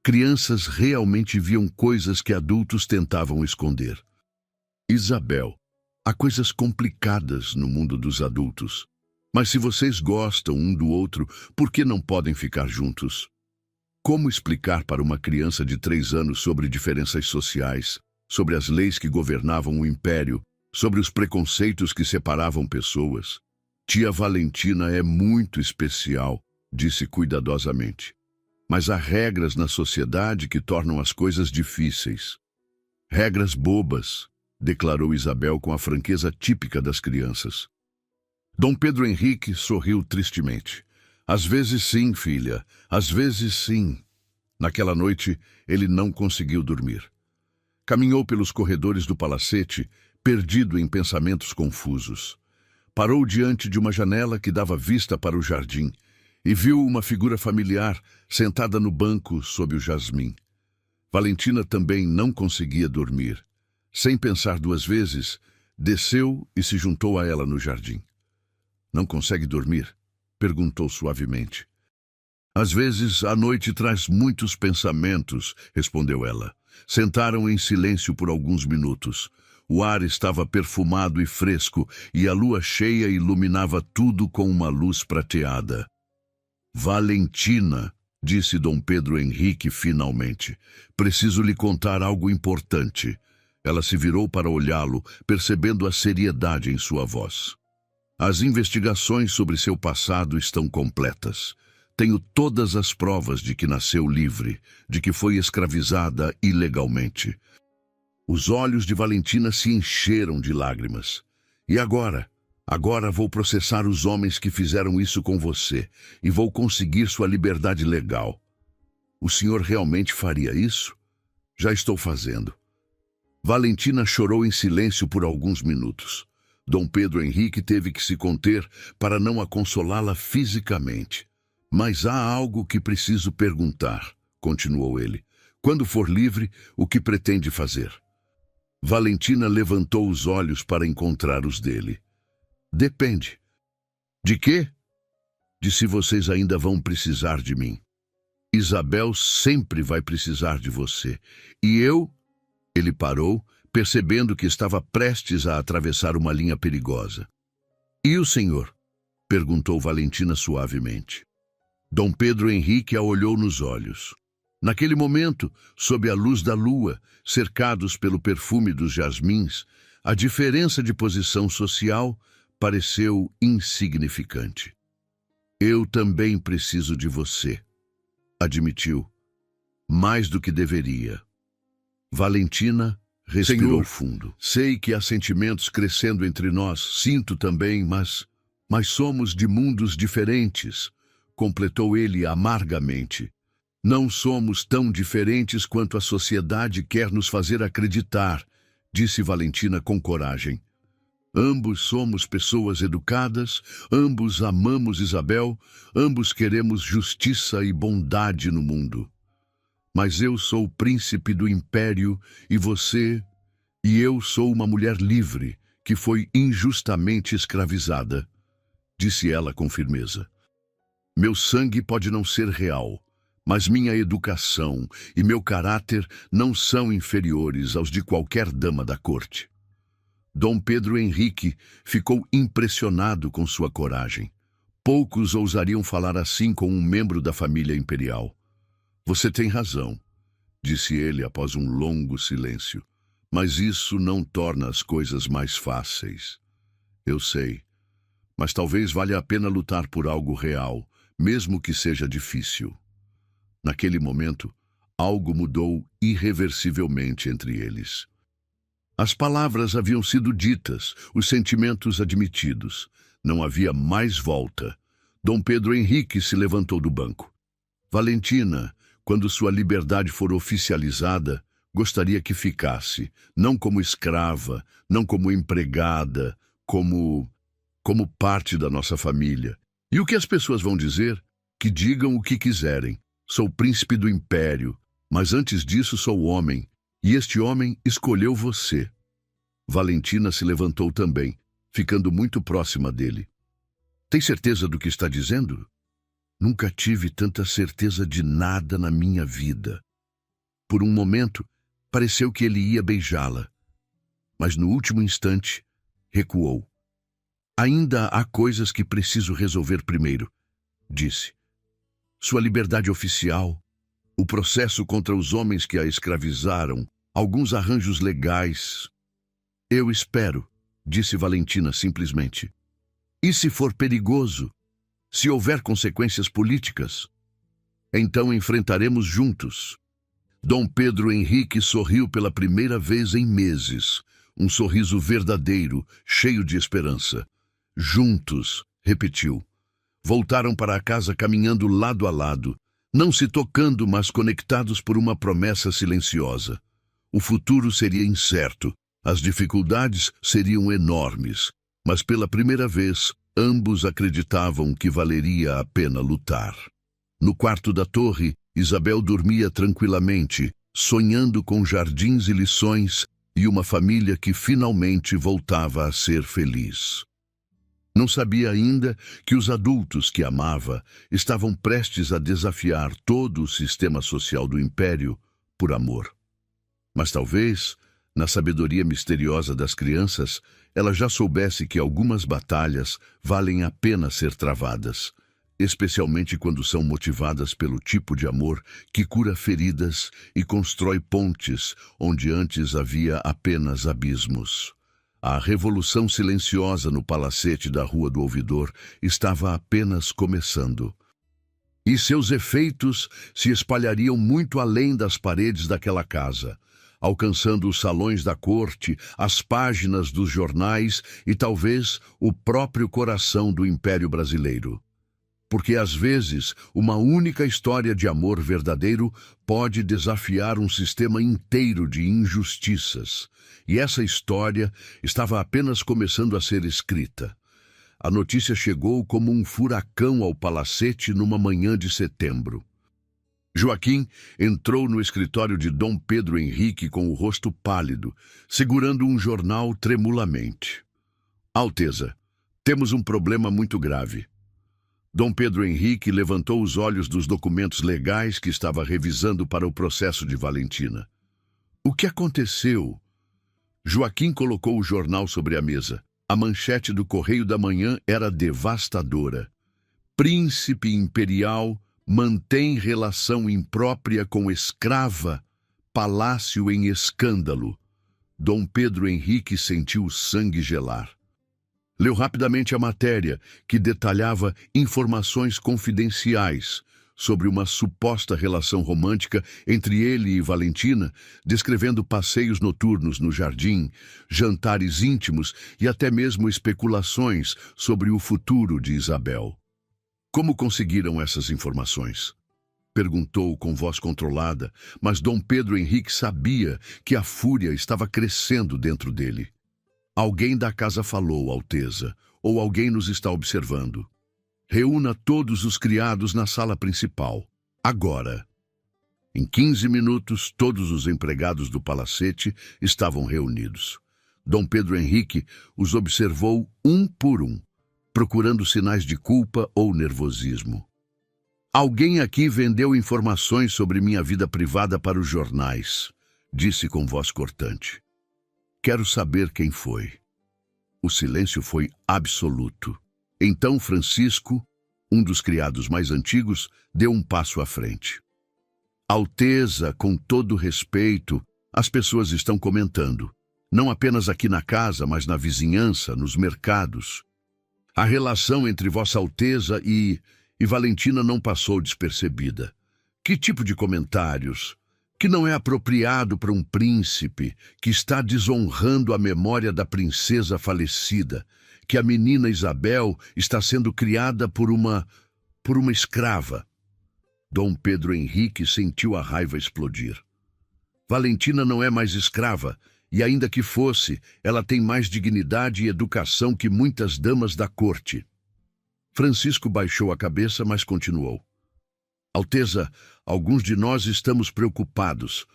Crianças realmente viam coisas que adultos tentavam esconder. Isabel, há coisas complicadas no mundo dos adultos. Mas se vocês gostam um do outro, por que não podem ficar juntos? Como explicar para uma criança de 3 anos sobre diferenças sociais, sobre as leis que governavam o império, sobre os preconceitos que separavam pessoas? Tia Valentina é muito especial, disse cuidadosamente. Mas há regras na sociedade que tornam as coisas difíceis. Regras bobas, declarou Isabel com a franqueza típica das crianças. Dom Pedro Henrique sorriu tristemente. Às vezes sim, filha, às vezes sim. Naquela noite, ele não conseguiu dormir. Caminhou pelos corredores do palacete, perdido em pensamentos confusos. Parou diante de uma janela que dava vista para o jardim e viu uma figura familiar sentada no banco sob o jasmim. Valentina também não conseguia dormir. Sem pensar 2 vezes, desceu e se juntou a ela no jardim. Não consegue dormir? Perguntou suavemente. Às vezes a noite traz muitos pensamentos, respondeu ela. Sentaram em silêncio por alguns minutos. O ar estava perfumado e fresco e a lua cheia iluminava tudo com uma luz prateada. Valentina, disse Dom Pedro Henrique finalmente, preciso lhe contar algo importante. Ela se virou para olhá-lo, percebendo a seriedade em sua voz. As investigações sobre seu passado estão completas. Tenho todas as provas de que nasceu livre, de que foi escravizada ilegalmente. Os olhos de Valentina se encheram de lágrimas. E agora? Agora vou processar os homens que fizeram isso com você e vou conseguir sua liberdade legal. O senhor realmente faria isso? Já estou fazendo. Valentina chorou em silêncio por alguns minutos. Dom Pedro Henrique teve que se conter para não a consolá-la fisicamente. Mas há algo que preciso perguntar, continuou ele. Quando for livre, o que pretende fazer? Valentina levantou os olhos para encontrar os dele. Depende. De quê? De se vocês ainda vão precisar de mim. Isabel sempre vai precisar de você. E eu? Ele parou, percebendo que estava prestes a atravessar uma linha perigosa. E o senhor? Perguntou Valentina suavemente. Dom Pedro Henrique a olhou nos olhos. Naquele momento, sob a luz da lua, cercados pelo perfume dos jasmins, a diferença de posição social pareceu insignificante. Eu também preciso de você, admitiu, mais do que deveria. Valentina respirou Senhor, fundo. Sei que há sentimentos crescendo entre nós, sinto também, mas somos de mundos diferentes, completou ele amargamente. Não somos tão diferentes quanto a sociedade quer nos fazer acreditar, disse Valentina com coragem. Ambos somos pessoas educadas, ambos amamos Isabel, ambos queremos justiça e bondade no mundo. Mas eu sou o príncipe do império e eu sou uma mulher livre que foi injustamente escravizada, disse ela com firmeza. Meu sangue pode não ser real, mas minha educação e meu caráter não são inferiores aos de qualquer dama da corte. Dom Pedro Henrique ficou impressionado com sua coragem. Poucos ousariam falar assim com um membro da família imperial. Você tem razão, disse ele após um longo silêncio. Mas isso não torna as coisas mais fáceis. Eu sei, mas talvez valha a pena lutar por algo real, mesmo que seja difícil. Naquele momento, algo mudou irreversivelmente entre eles. As palavras haviam sido ditas, os sentimentos admitidos. Não havia mais volta. Dom Pedro Henrique se levantou do banco. Valentina, quando sua liberdade for oficializada, Gostaria que ficasse, não como escrava, não como empregada, como parte da nossa família. E o que as pessoas vão dizer? Que digam o que quiserem. Sou príncipe do império, mas antes disso sou homem, e este homem escolheu você. Valentina se levantou também, ficando muito próxima dele. Tem certeza do que está dizendo? Nunca tive tanta certeza de nada na minha vida. Por um momento, pareceu que ele ia beijá-la, mas no último instante, recuou. Ainda há coisas que preciso resolver primeiro, disse. Sua liberdade oficial, o processo contra os homens que a escravizaram, alguns arranjos legais. Eu espero, disse Valentina simplesmente. E se for perigoso? Se houver consequências políticas? Então enfrentaremos juntos. Dom Pedro Henrique sorriu pela primeira vez em meses. Um sorriso verdadeiro, cheio de esperança. Juntos, repetiu. Voltaram para a casa caminhando lado a lado, não se tocando, mas conectados por uma promessa silenciosa. O futuro seria incerto, as dificuldades seriam enormes, mas pela primeira vez, ambos acreditavam que valeria a pena lutar. No quarto da torre, Isabel dormia tranquilamente, sonhando com jardins e lições e uma família que finalmente voltava a ser feliz. Não sabia ainda que os adultos que amava estavam prestes a desafiar todo o sistema social do império por amor. Mas talvez, na sabedoria misteriosa das crianças, ela já soubesse que algumas batalhas valem a pena ser travadas, especialmente quando são motivadas pelo tipo de amor que cura feridas e constrói pontes onde antes havia apenas abismos. A revolução silenciosa no palacete da Rua do Ouvidor estava apenas começando. E seus efeitos se espalhariam muito além das paredes daquela casa, alcançando os salões da corte, as páginas dos jornais e talvez o próprio coração do Império Brasileiro. Porque às vezes uma única história de amor verdadeiro pode desafiar um sistema inteiro de injustiças. E essa história estava apenas começando a ser escrita. A notícia chegou como um furacão ao palacete numa manhã de setembro. Joaquim entrou no escritório de Dom Pedro Henrique com o rosto pálido, segurando um jornal tremulamente. Alteza, temos um problema muito grave. Dom Pedro Henrique levantou os olhos dos documentos legais que estava revisando para o processo de Valentina. O que aconteceu? Joaquim colocou o jornal sobre a mesa. A manchete do Correio da Manhã era devastadora. Príncipe imperial mantém relação imprópria com escrava, palácio em escândalo. Dom Pedro Henrique sentiu o sangue gelar. Leu rapidamente a matéria, que detalhava informações confidenciais sobre uma suposta relação romântica entre ele e Valentina, descrevendo passeios noturnos no jardim, jantares íntimos e até mesmo especulações sobre o futuro de Isabel. Como conseguiram essas informações? Perguntou com voz controlada, mas Dom Pedro Henrique sabia que a fúria estava crescendo dentro dele. Alguém da casa falou, Alteza, ou alguém nos está observando. Reúna todos os criados na sala principal, agora. Em 15 minutos, todos os empregados do palacete estavam reunidos. Dom Pedro Henrique os observou um por um, procurando sinais de culpa ou nervosismo. Alguém aqui vendeu informações sobre minha vida privada para os jornais, disse com voz cortante. Quero saber quem foi. O silêncio foi absoluto. Então Francisco, um dos criados mais antigos, deu um passo à frente. Alteza, com todo respeito, as pessoas estão comentando. Não apenas aqui na casa, mas na vizinhança, nos mercados. A relação entre Vossa Alteza e Valentina não passou despercebida. Que tipo de comentários? Que não é apropriado para um príncipe, que está desonrando a memória da princesa falecida, que a menina Isabel está sendo criada por uma escrava. Dom Pedro Henrique sentiu a raiva explodir. Valentina não é mais escrava, e ainda que fosse, ela tem mais dignidade e educação que muitas damas da corte. Francisco baixou a cabeça, mas continuou. Alteza, alguns de nós estamos preocupados.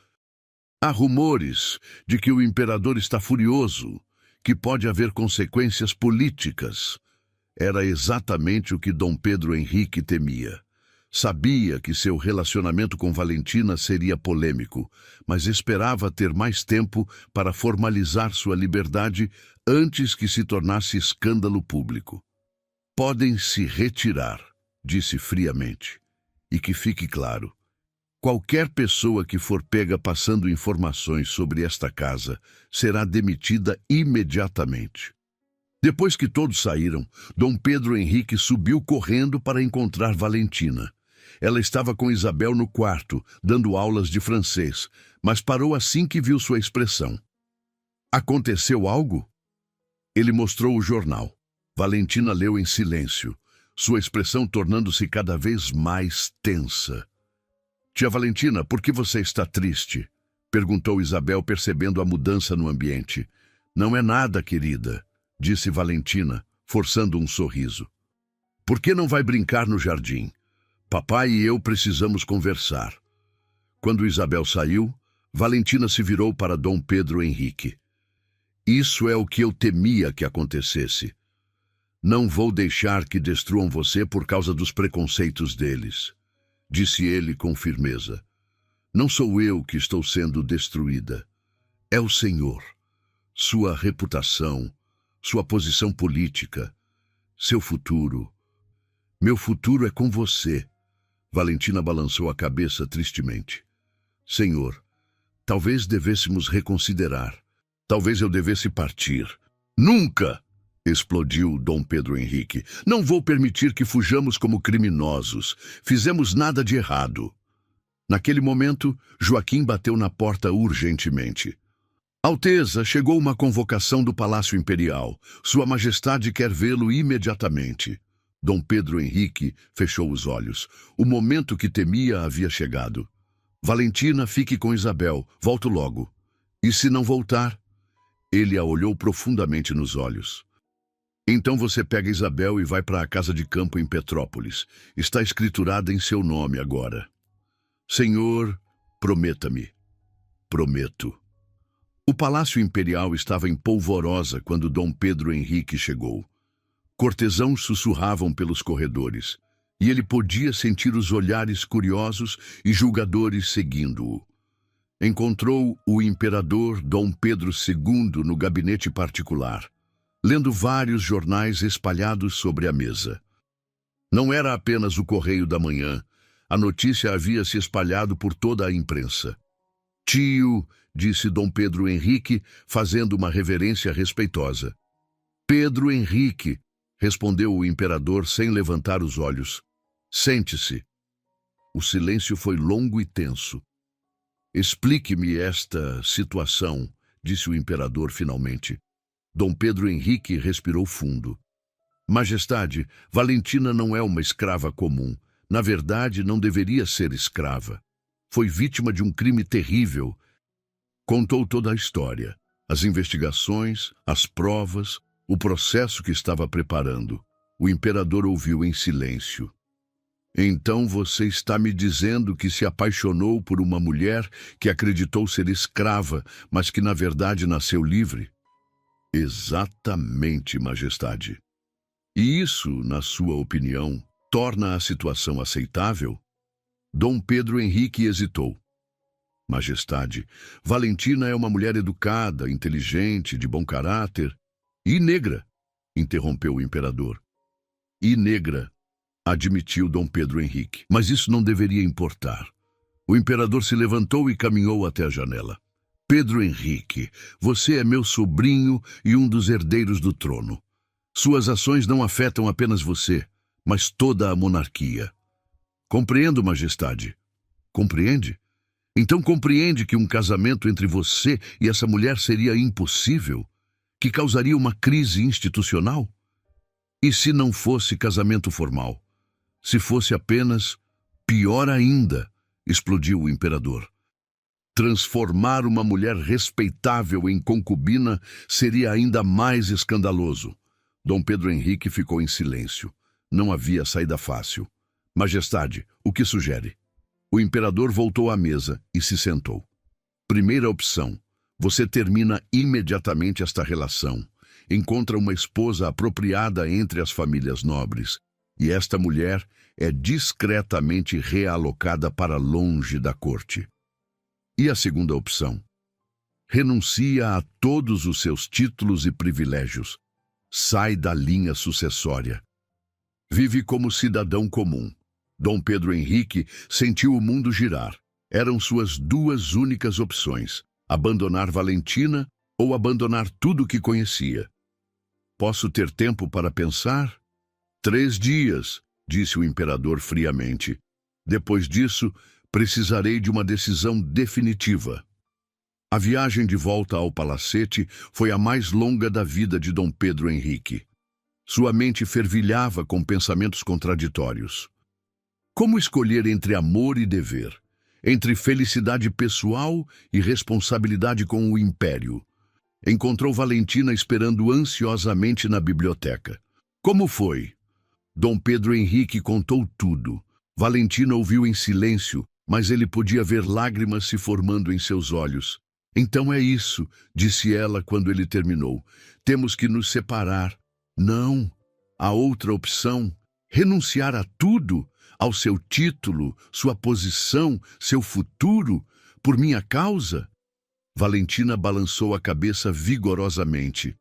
Há rumores de que o imperador está furioso, que pode haver consequências políticas. Era exatamente o que Dom Pedro Henrique temia. Sabia que seu relacionamento com Valentina seria polêmico, mas esperava ter mais tempo para formalizar sua liberdade antes que se tornasse escândalo público. Podem se retirar, disse friamente. E que fique claro, qualquer pessoa que for pega passando informações sobre esta casa será demitida imediatamente. Depois que todos saíram, Dom Pedro Henrique subiu correndo para encontrar Valentina. Ela estava com Isabel no quarto, dando aulas de francês, mas parou assim que viu sua expressão. Aconteceu algo? Ele mostrou o jornal. Valentina leu em silêncio, sua expressão tornando-se cada vez mais tensa. Tia Valentina, por que você está triste? Perguntou Isabel, percebendo a mudança no ambiente. Não é nada, querida, disse Valentina, forçando um sorriso. Por que não vai brincar no jardim? Papai e eu precisamos conversar. Quando Isabel saiu, Valentina se virou para Dom Pedro Henrique. Isso é o que eu temia que acontecesse. Não vou deixar que destruam você por causa dos preconceitos deles, disse ele com firmeza. Não sou eu que estou sendo destruída. É o Senhor. Sua reputação, sua posição política, seu futuro. Meu futuro é com você. Valentina balançou a cabeça tristemente. Senhor, talvez devêssemos reconsiderar. Talvez eu devesse partir. Nunca! Explodiu Dom Pedro Henrique. Não vou permitir que fujamos como criminosos. Fizemos nada de errado. Naquele momento, Joaquim bateu na porta urgentemente. Alteza, chegou uma convocação do Palácio Imperial. Sua Majestade quer vê-lo imediatamente. Dom Pedro Henrique fechou os olhos. O momento que temia havia chegado. Valentina, fique com Isabel. Volto logo. E se não voltar? Ele a olhou profundamente nos olhos. Então você pega Isabel e vai para a casa de campo em Petrópolis. Está escriturada em seu nome agora. Senhor, prometa-me. Prometo. O Palácio Imperial estava em polvorosa quando Dom Pedro Henrique chegou. Cortesãos sussurravam pelos corredores, e ele podia sentir os olhares curiosos e julgadores seguindo-o. Encontrou o imperador Dom Pedro II no gabinete particular, lendo vários jornais espalhados sobre a mesa. Não era apenas o Correio da Manhã, a notícia havia se espalhado por toda a imprensa. Tio, disse Dom Pedro Henrique, fazendo uma reverência respeitosa. Pedro Henrique, respondeu o imperador sem levantar os olhos. Sente-se. O silêncio foi longo e tenso. Explique-me esta situação, disse o imperador finalmente. Dom Pedro Henrique respirou fundo. Majestade, Valentina não é uma escrava comum. Na verdade, não deveria ser escrava. Foi vítima de um crime terrível. Contou toda a história, as investigações, as provas, o processo que estava preparando. O imperador ouviu em silêncio. Então você está me dizendo que se apaixonou por uma mulher que acreditou ser escrava, mas que na verdade nasceu livre? Exatamente, Majestade. E isso, na sua opinião, torna a situação aceitável? Dom Pedro Henrique hesitou. Majestade, Valentina é uma mulher educada, inteligente, de bom caráter. E negra, interrompeu o imperador. E negra, admitiu Dom Pedro Henrique. Mas isso não deveria importar. O imperador se levantou e caminhou até a janela. Pedro Henrique, você é meu sobrinho e um dos herdeiros do trono. Suas ações não afetam apenas você, mas toda a monarquia. Compreendo, Majestade. Compreende? Então compreende que um casamento entre você e essa mulher seria impossível? Que causaria uma crise institucional? E se não fosse casamento formal? Se fosse apenas, pior ainda, explodiu o imperador. Transformar uma mulher respeitável em concubina seria ainda mais escandaloso. Dom Pedro Henrique ficou em silêncio. Não havia saída fácil. Majestade, o que sugere? O imperador voltou à mesa e se sentou. Primeira opção. Você termina imediatamente esta relação. Encontra uma esposa apropriada entre as famílias nobres. E esta mulher é discretamente realocada para longe da corte. E a segunda opção? Renuncia a todos os seus títulos e privilégios. Sai da linha sucessória. Vive como cidadão comum. Dom Pedro Henrique sentiu o mundo girar. Eram suas duas únicas opções: abandonar Valentina ou abandonar tudo o que conhecia. Posso ter tempo para pensar? 3 dias, disse o imperador friamente. Depois disso, precisarei de uma decisão definitiva. A viagem de volta ao palacete foi a mais longa da vida de Dom Pedro Henrique. Sua mente fervilhava com pensamentos contraditórios. Como escolher entre amor e dever? Entre felicidade pessoal e responsabilidade com o império? Encontrou Valentina esperando ansiosamente na biblioteca. Como foi? Dom Pedro Henrique contou tudo. Valentina ouviu em silêncio, mas ele podia ver lágrimas se formando em seus olhos. Então é isso, disse ela quando ele terminou. Temos que nos separar. Não. A outra opção, renunciar a tudo, ao seu título, sua posição, seu futuro, por minha causa? Valentina balançou a cabeça vigorosamente.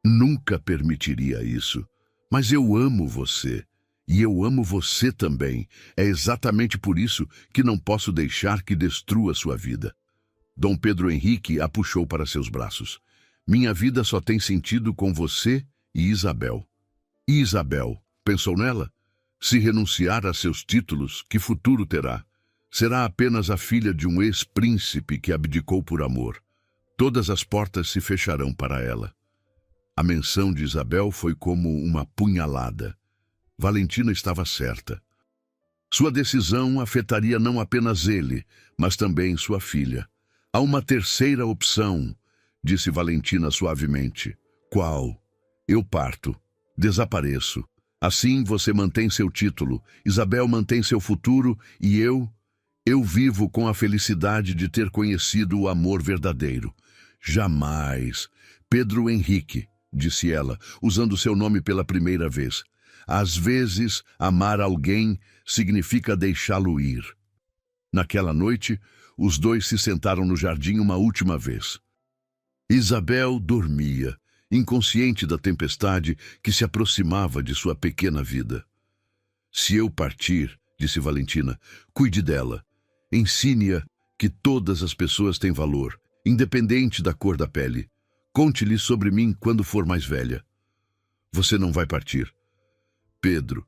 Nunca permitiria isso. Mas eu amo você. E eu amo você também. É exatamente por isso que não posso deixar que destrua sua vida. Dom Pedro Henrique a puxou para seus braços. Minha vida só tem sentido com você e Isabel. E Isabel, pensou nela? Se renunciar a seus títulos, que futuro terá? Será apenas a filha de um ex-príncipe que abdicou por amor. Todas as portas se fecharão para ela. A menção de Isabel foi como uma punhalada. Valentina estava certa. Sua decisão afetaria não apenas ele, mas também sua filha. Há uma terceira opção, disse Valentina suavemente. Qual? Eu parto. Desapareço. Assim você mantém seu título, Isabel mantém seu futuro e eu vivo com a felicidade de ter conhecido o amor verdadeiro. Jamais. Pedro Henrique, disse ela, usando seu nome pela primeira vez. Às vezes, amar alguém significa deixá-lo ir. Naquela noite, os dois se sentaram no jardim uma última vez. Isabel dormia, inconsciente da tempestade que se aproximava de sua pequena vida. Se eu partir, disse Valentina, cuide dela. Ensine-a que todas as pessoas têm valor, independente da cor da pele. Conte-lhe sobre mim quando for mais velha. Você não vai partir. Pedro,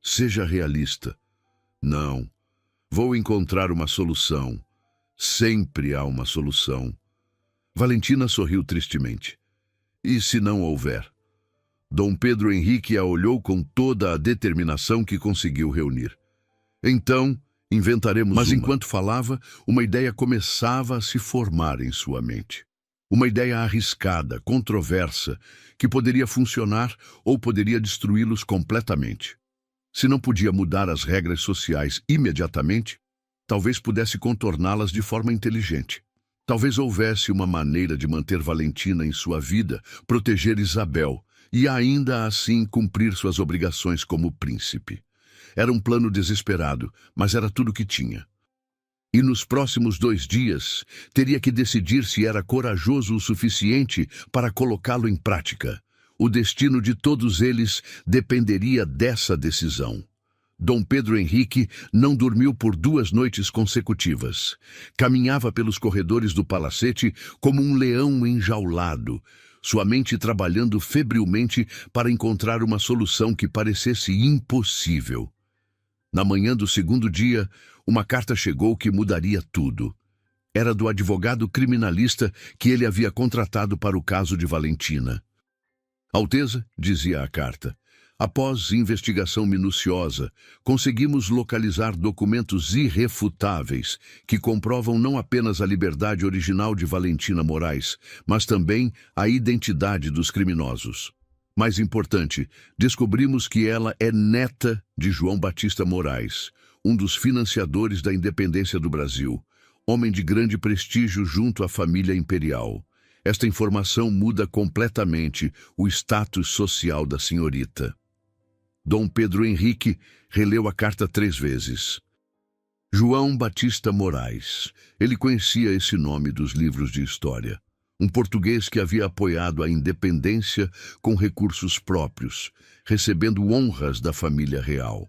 seja realista. Não. Vou encontrar uma solução. Sempre há uma solução. Valentina sorriu tristemente. E se não houver? Dom Pedro Henrique a olhou com toda a determinação que conseguiu reunir. Então, inventaremos Mas enquanto falava, uma ideia começava a se formar em sua mente. Uma ideia arriscada, controversa, que poderia funcionar ou poderia destruí-los completamente. Se não podia mudar as regras sociais imediatamente, talvez pudesse contorná-las de forma inteligente. Talvez houvesse uma maneira de manter Valentina em sua vida, proteger Isabel e ainda assim cumprir suas obrigações como príncipe. Era um plano desesperado, mas era tudo o que tinha. E nos próximos 2 dias, teria que decidir se era corajoso o suficiente para colocá-lo em prática. O destino de todos eles dependeria dessa decisão. Dom Pedro Henrique não dormiu por 2 noites consecutivas. Caminhava pelos corredores do palacete como um leão enjaulado, sua mente trabalhando febrilmente para encontrar uma solução que parecesse impossível. Na manhã do 2º dia, uma carta chegou que mudaria tudo. Era do advogado criminalista que ele havia contratado para o caso de Valentina. Alteza, dizia a carta, Após investigação minuciosa, conseguimos localizar documentos irrefutáveis que comprovam não apenas a liberdade original de Valentina Moraes, mas também a identidade dos criminosos. Mais importante, descobrimos que ela é neta de João Batista Moraes, um dos financiadores da independência do Brasil, homem de grande prestígio junto à família imperial. Esta informação muda completamente o status social da senhorita. Dom Pedro Henrique releu a carta 3 vezes. João Batista Moraes. Ele conhecia esse nome dos livros de história. Um português que havia apoiado a independência com recursos próprios, recebendo honras da família real.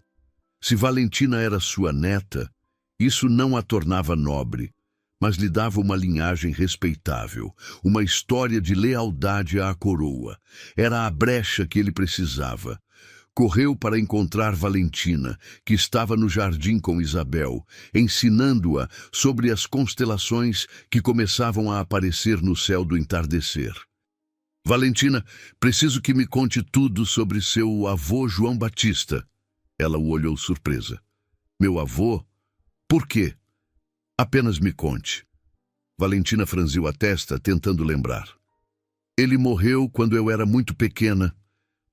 Se Valentina era sua neta, isso não a tornava nobre, mas lhe dava uma linhagem respeitável, uma história de lealdade à coroa. Era a brecha que ele precisava. Correu para encontrar Valentina, que estava no jardim com Isabel, ensinando-a sobre as constelações que começavam a aparecer no céu do entardecer. Valentina, preciso que me conte tudo sobre seu avô João Batista. Ela o olhou surpresa. Meu avô? Por quê? Apenas me conte. Valentina franziu a testa, tentando lembrar. Ele morreu quando eu era muito pequena,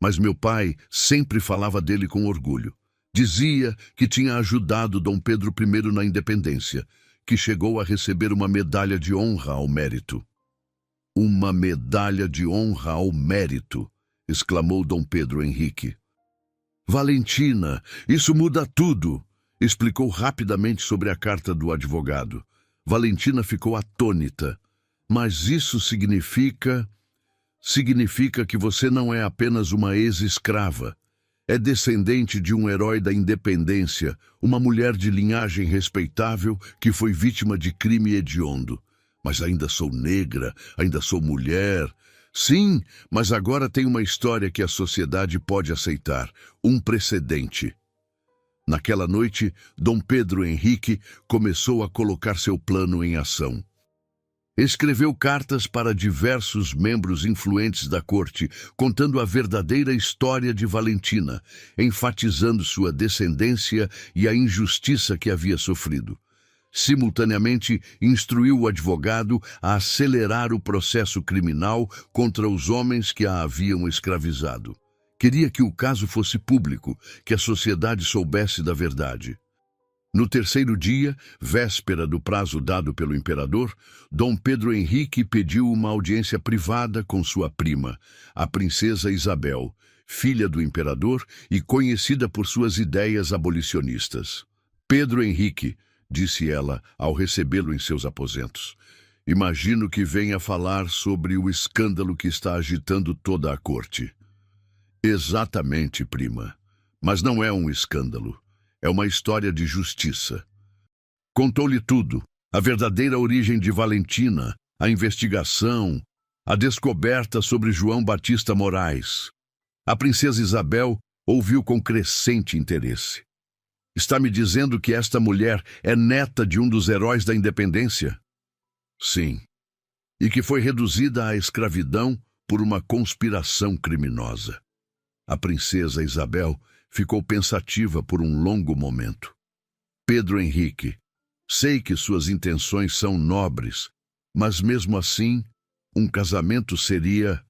mas meu pai sempre falava dele com orgulho. Dizia que tinha ajudado Dom Pedro I na independência, que chegou a receber uma medalha de honra ao mérito. Uma medalha de honra ao mérito, exclamou Dom Pedro Henrique. Valentina, isso muda tudo, explicou rapidamente sobre a carta do advogado. Valentina ficou atônita. Mas isso significa que você não é apenas uma ex-escrava. É descendente de um herói da independência, uma mulher de linhagem respeitável que foi vítima de crime hediondo. Mas ainda sou negra, ainda sou mulher. Sim, mas agora tem uma história que a sociedade pode aceitar, um precedente. Naquela noite, Dom Pedro Henrique começou a colocar seu plano em ação. Escreveu cartas para diversos membros influentes da corte, contando a verdadeira história de Valentina, enfatizando sua descendência e a injustiça que havia sofrido. Simultaneamente, instruiu o advogado a acelerar o processo criminal contra os homens que a haviam escravizado. Queria que o caso fosse público, que a sociedade soubesse da verdade. No terceiro dia, véspera do prazo dado pelo imperador, Dom Pedro Henrique pediu uma audiência privada com sua prima, a princesa Isabel, filha do imperador e conhecida por suas ideias abolicionistas. Pedro Henrique, disse ela ao recebê-lo em seus aposentos, imagino que venha falar sobre o escândalo que está agitando toda a corte. Exatamente, prima. Mas não é um escândalo. É uma história de justiça. Contou-lhe tudo, a verdadeira origem de Valentina, a investigação, a descoberta sobre João Batista Moraes. A princesa Isabel ouviu com crescente interesse. Está me dizendo que esta mulher é neta de um dos heróis da independência? Sim. E que foi reduzida à escravidão por uma conspiração criminosa. A princesa Isabel ficou pensativa por um longo momento. Pedro Henrique, sei que suas intenções são nobres, mas mesmo assim, um casamento seria...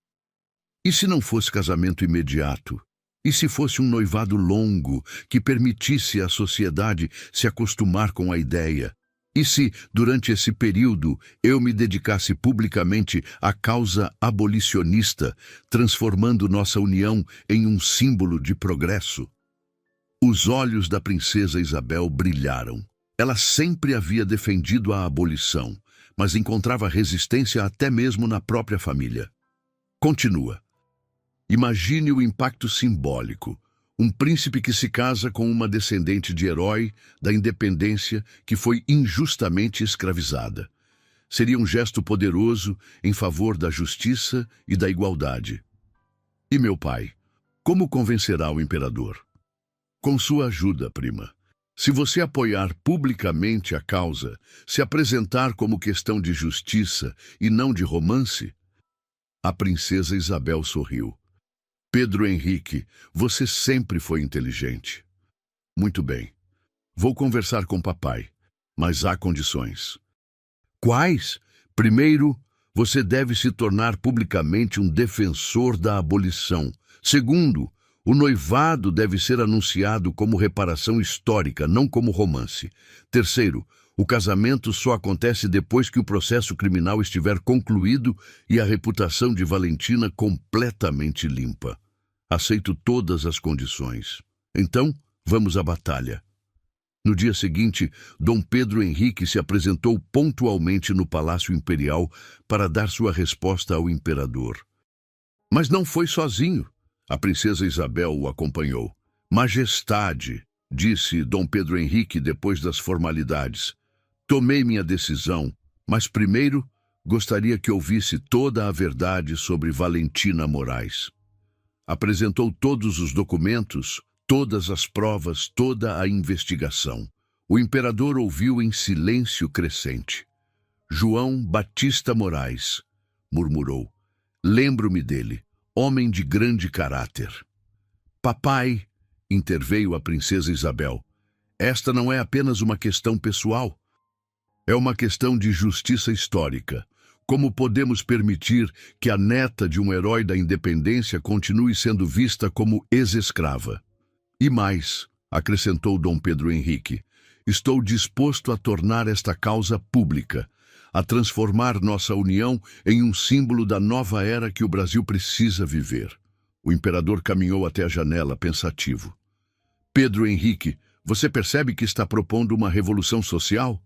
E se não fosse casamento imediato? E se fosse um noivado longo, que permitisse à sociedade se acostumar com a ideia? E se, durante esse período, eu me dedicasse publicamente à causa abolicionista, transformando nossa união em um símbolo de progresso? Os olhos da princesa Isabel brilharam. Ela sempre havia defendido a abolição, mas encontrava resistência até mesmo na própria família. Continua. Imagine o impacto simbólico. Um príncipe que se casa com uma descendente de herói da independência que foi injustamente escravizada. Seria um gesto poderoso em favor da justiça e da igualdade. E meu pai, como convencerá o imperador? Com sua ajuda, prima. Se você apoiar publicamente a causa, se apresentar como questão de justiça e não de romance... A princesa Isabel sorriu. Pedro Henrique, você sempre foi inteligente. Muito bem. Vou conversar com papai, mas há condições. Quais? Primeiro, você deve se tornar publicamente um defensor da abolição. Segundo, o noivado deve ser anunciado como reparação histórica, não como romance. Terceiro, o casamento só acontece depois que o processo criminal estiver concluído e a reputação de Valentina completamente limpa. Aceito todas as condições. Então, vamos à batalha. No dia seguinte, Dom Pedro Henrique se apresentou pontualmente no Palácio Imperial para dar sua resposta ao imperador. Mas não foi sozinho. A princesa Isabel o acompanhou. Majestade, disse Dom Pedro Henrique depois das formalidades. Tomei minha decisão, mas primeiro gostaria que ouvisse toda a verdade sobre Valentina Moraes. Apresentou todos os documentos, todas as provas, toda a investigação. O imperador ouviu em silêncio crescente. João Batista Moraes, murmurou. Lembro-me dele, homem de grande caráter. Papai, interveio a princesa Isabel, esta não é apenas uma questão pessoal. É uma questão de justiça histórica. Como podemos permitir que a neta de um herói da independência continue sendo vista como ex-escrava? E mais, acrescentou Dom Pedro Henrique, estou disposto a tornar esta causa pública, a transformar nossa união em um símbolo da nova era que o Brasil precisa viver. O imperador caminhou até a janela, pensativo. Pedro Henrique, você percebe que está propondo uma revolução social?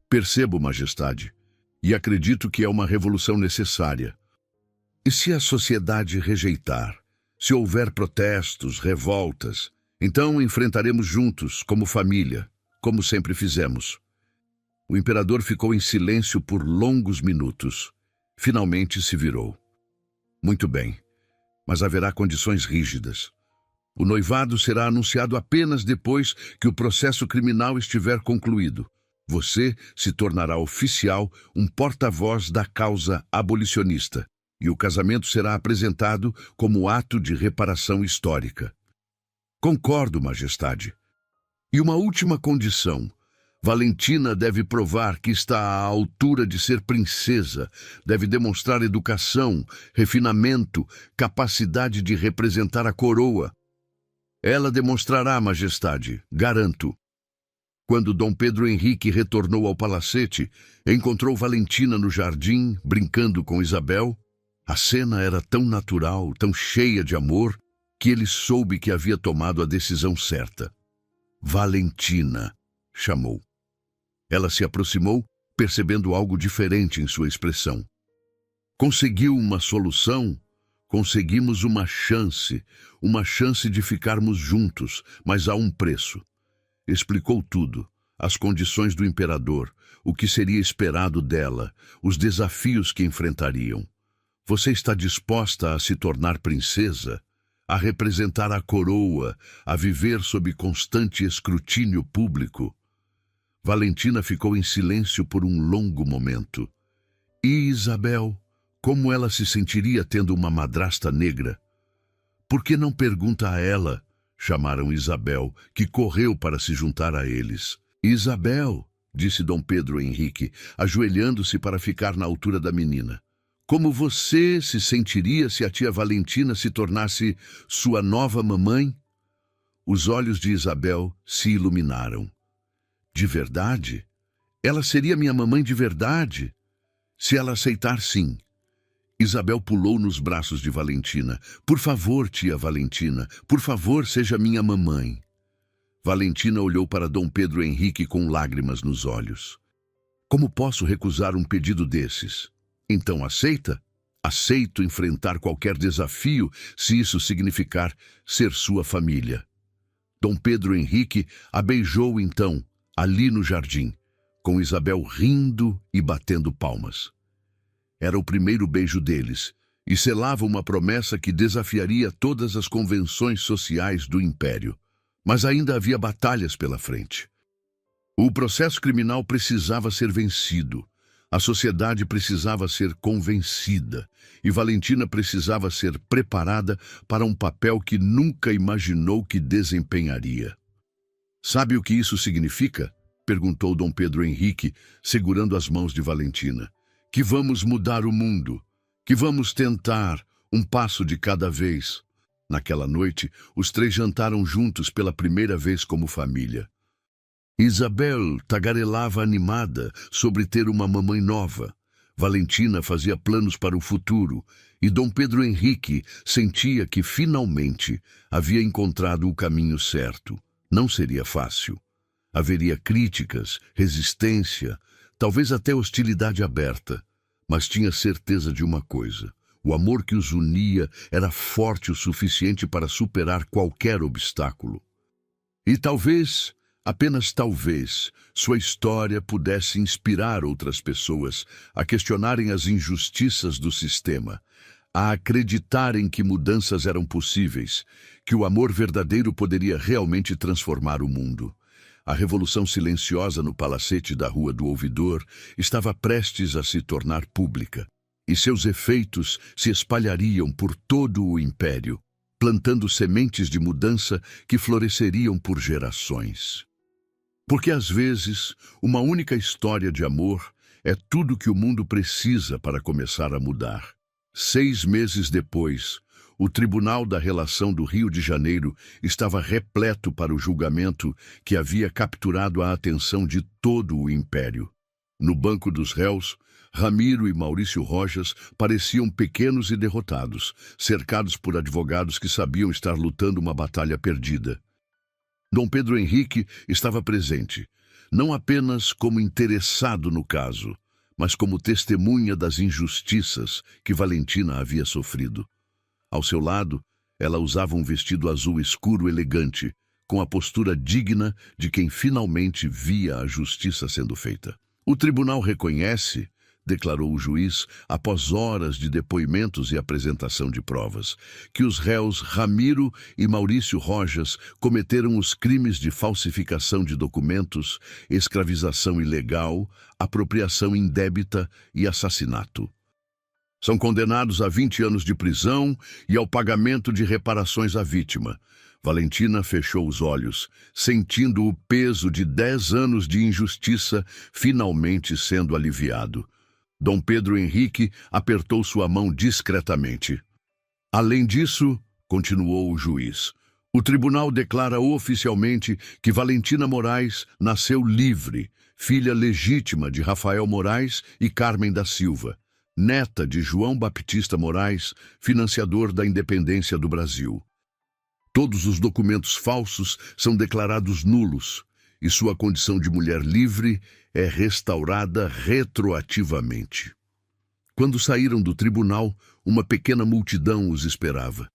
Percebo, majestade, e acredito que é uma revolução necessária. E se a sociedade rejeitar? Se houver protestos, revoltas, então enfrentaremos juntos, como família, como sempre fizemos. O imperador ficou em silêncio por longos minutos. Finalmente se virou. Muito bem, mas haverá condições rígidas. O noivado será anunciado apenas depois que o processo criminal estiver concluído. Você se tornará oficial, um porta-voz da causa abolicionista, e o casamento será apresentado como ato de reparação histórica. Concordo, majestade. E uma última condição. Valentina deve provar que está à altura de ser princesa, deve demonstrar educação, refinamento, capacidade de representar a coroa. Ela demonstrará, majestade, garanto. Quando Dom Pedro Henrique retornou ao palacete, encontrou Valentina no jardim, brincando com Isabel. A cena era tão natural, tão cheia de amor, que ele soube que havia tomado a decisão certa. Valentina, chamou. Ela se aproximou, percebendo algo diferente em sua expressão. Conseguiu uma solução? Conseguimos uma chance de ficarmos juntos, mas a um preço. Explicou tudo, as condições do imperador, o que seria esperado dela, os desafios que enfrentariam. Você está disposta a se tornar princesa, a representar a coroa, a viver sob constante escrutínio público? Valentina ficou em silêncio por um longo momento. E Isabel, como ela se sentiria tendo uma madrasta negra? Por que não pergunta a ela? Chamaram Isabel, que correu para se juntar a eles. Isabel, disse Dom Pedro Henrique, ajoelhando-se para ficar na altura da menina. Como você se sentiria se a tia Valentina se tornasse sua nova mamãe? Os olhos de Isabel se iluminaram. De verdade? Ela seria minha mamãe de verdade? Se ela aceitar, sim. Isabel pulou nos braços de Valentina. Por favor, tia Valentina, por favor, seja minha mamãe. Valentina olhou para Dom Pedro Henrique com lágrimas nos olhos. Como posso recusar um pedido desses? Então aceita? Aceito enfrentar qualquer desafio se isso significar ser sua família. Dom Pedro Henrique a beijou então, ali no jardim, com Isabel rindo e batendo palmas. Era o primeiro beijo deles, e selava uma promessa que desafiaria todas as convenções sociais do Império. Mas ainda havia batalhas pela frente. O processo criminal precisava ser vencido. A sociedade precisava ser convencida e Valentina precisava ser preparada para um papel que nunca imaginou que desempenharia. "Sabe o que isso significa?" perguntou Dom Pedro Henrique, segurando as mãos de Valentina. "Que vamos mudar o mundo, que vamos tentar, um passo de cada vez." Naquela noite, os três jantaram juntos pela primeira vez como família. Isabel tagarelava animada sobre ter uma mamãe nova. Valentina fazia planos para o futuro e Dom Pedro Henrique sentia que finalmente havia encontrado o caminho certo. Não seria fácil. Haveria críticas, resistência, talvez até hostilidade aberta, mas tinha certeza de uma coisa: o amor que os unia era forte o suficiente para superar qualquer obstáculo. E talvez, apenas talvez, sua história pudesse inspirar outras pessoas a questionarem as injustiças do sistema, a acreditarem que mudanças eram possíveis, que o amor verdadeiro poderia realmente transformar o mundo. A revolução silenciosa no palacete da Rua do Ouvidor estava prestes a se tornar pública, e seus efeitos se espalhariam por todo o império, plantando sementes de mudança que floresceriam por gerações. Porque às vezes, uma única história de amor é tudo que o mundo precisa para começar a mudar. 6 meses depois, o Tribunal da Relação do Rio de Janeiro estava repleto para o julgamento que havia capturado a atenção de todo o império. No banco dos réus, Ramiro e Maurício Rojas pareciam pequenos e derrotados, cercados por advogados que sabiam estar lutando uma batalha perdida. Dom Pedro Henrique estava presente, não apenas como interessado no caso, mas como testemunha das injustiças que Valentina havia sofrido. Ao seu lado, ela usava um vestido azul escuro elegante, com a postura digna de quem finalmente via a justiça sendo feita. "O tribunal reconhece", declarou o juiz, após horas de depoimentos e apresentação de provas, "que os réus Ramiro e Maurício Rojas cometeram os crimes de falsificação de documentos, escravização ilegal, apropriação indébita e assassinato. São condenados a 20 anos de prisão e ao pagamento de reparações à vítima." Valentina fechou os olhos, sentindo o peso de 10 anos de injustiça finalmente sendo aliviado. Dom Pedro Henrique apertou sua mão discretamente. "Além disso", continuou o juiz, "o tribunal declara oficialmente que Valentina Moraes nasceu livre, filha legítima de Rafael Moraes e Carmen da Silva, neta de João Baptista Moraes, financiador da independência do Brasil. Todos os documentos falsos são declarados nulos e sua condição de mulher livre é restaurada retroativamente." Quando saíram do tribunal, uma pequena multidão os esperava.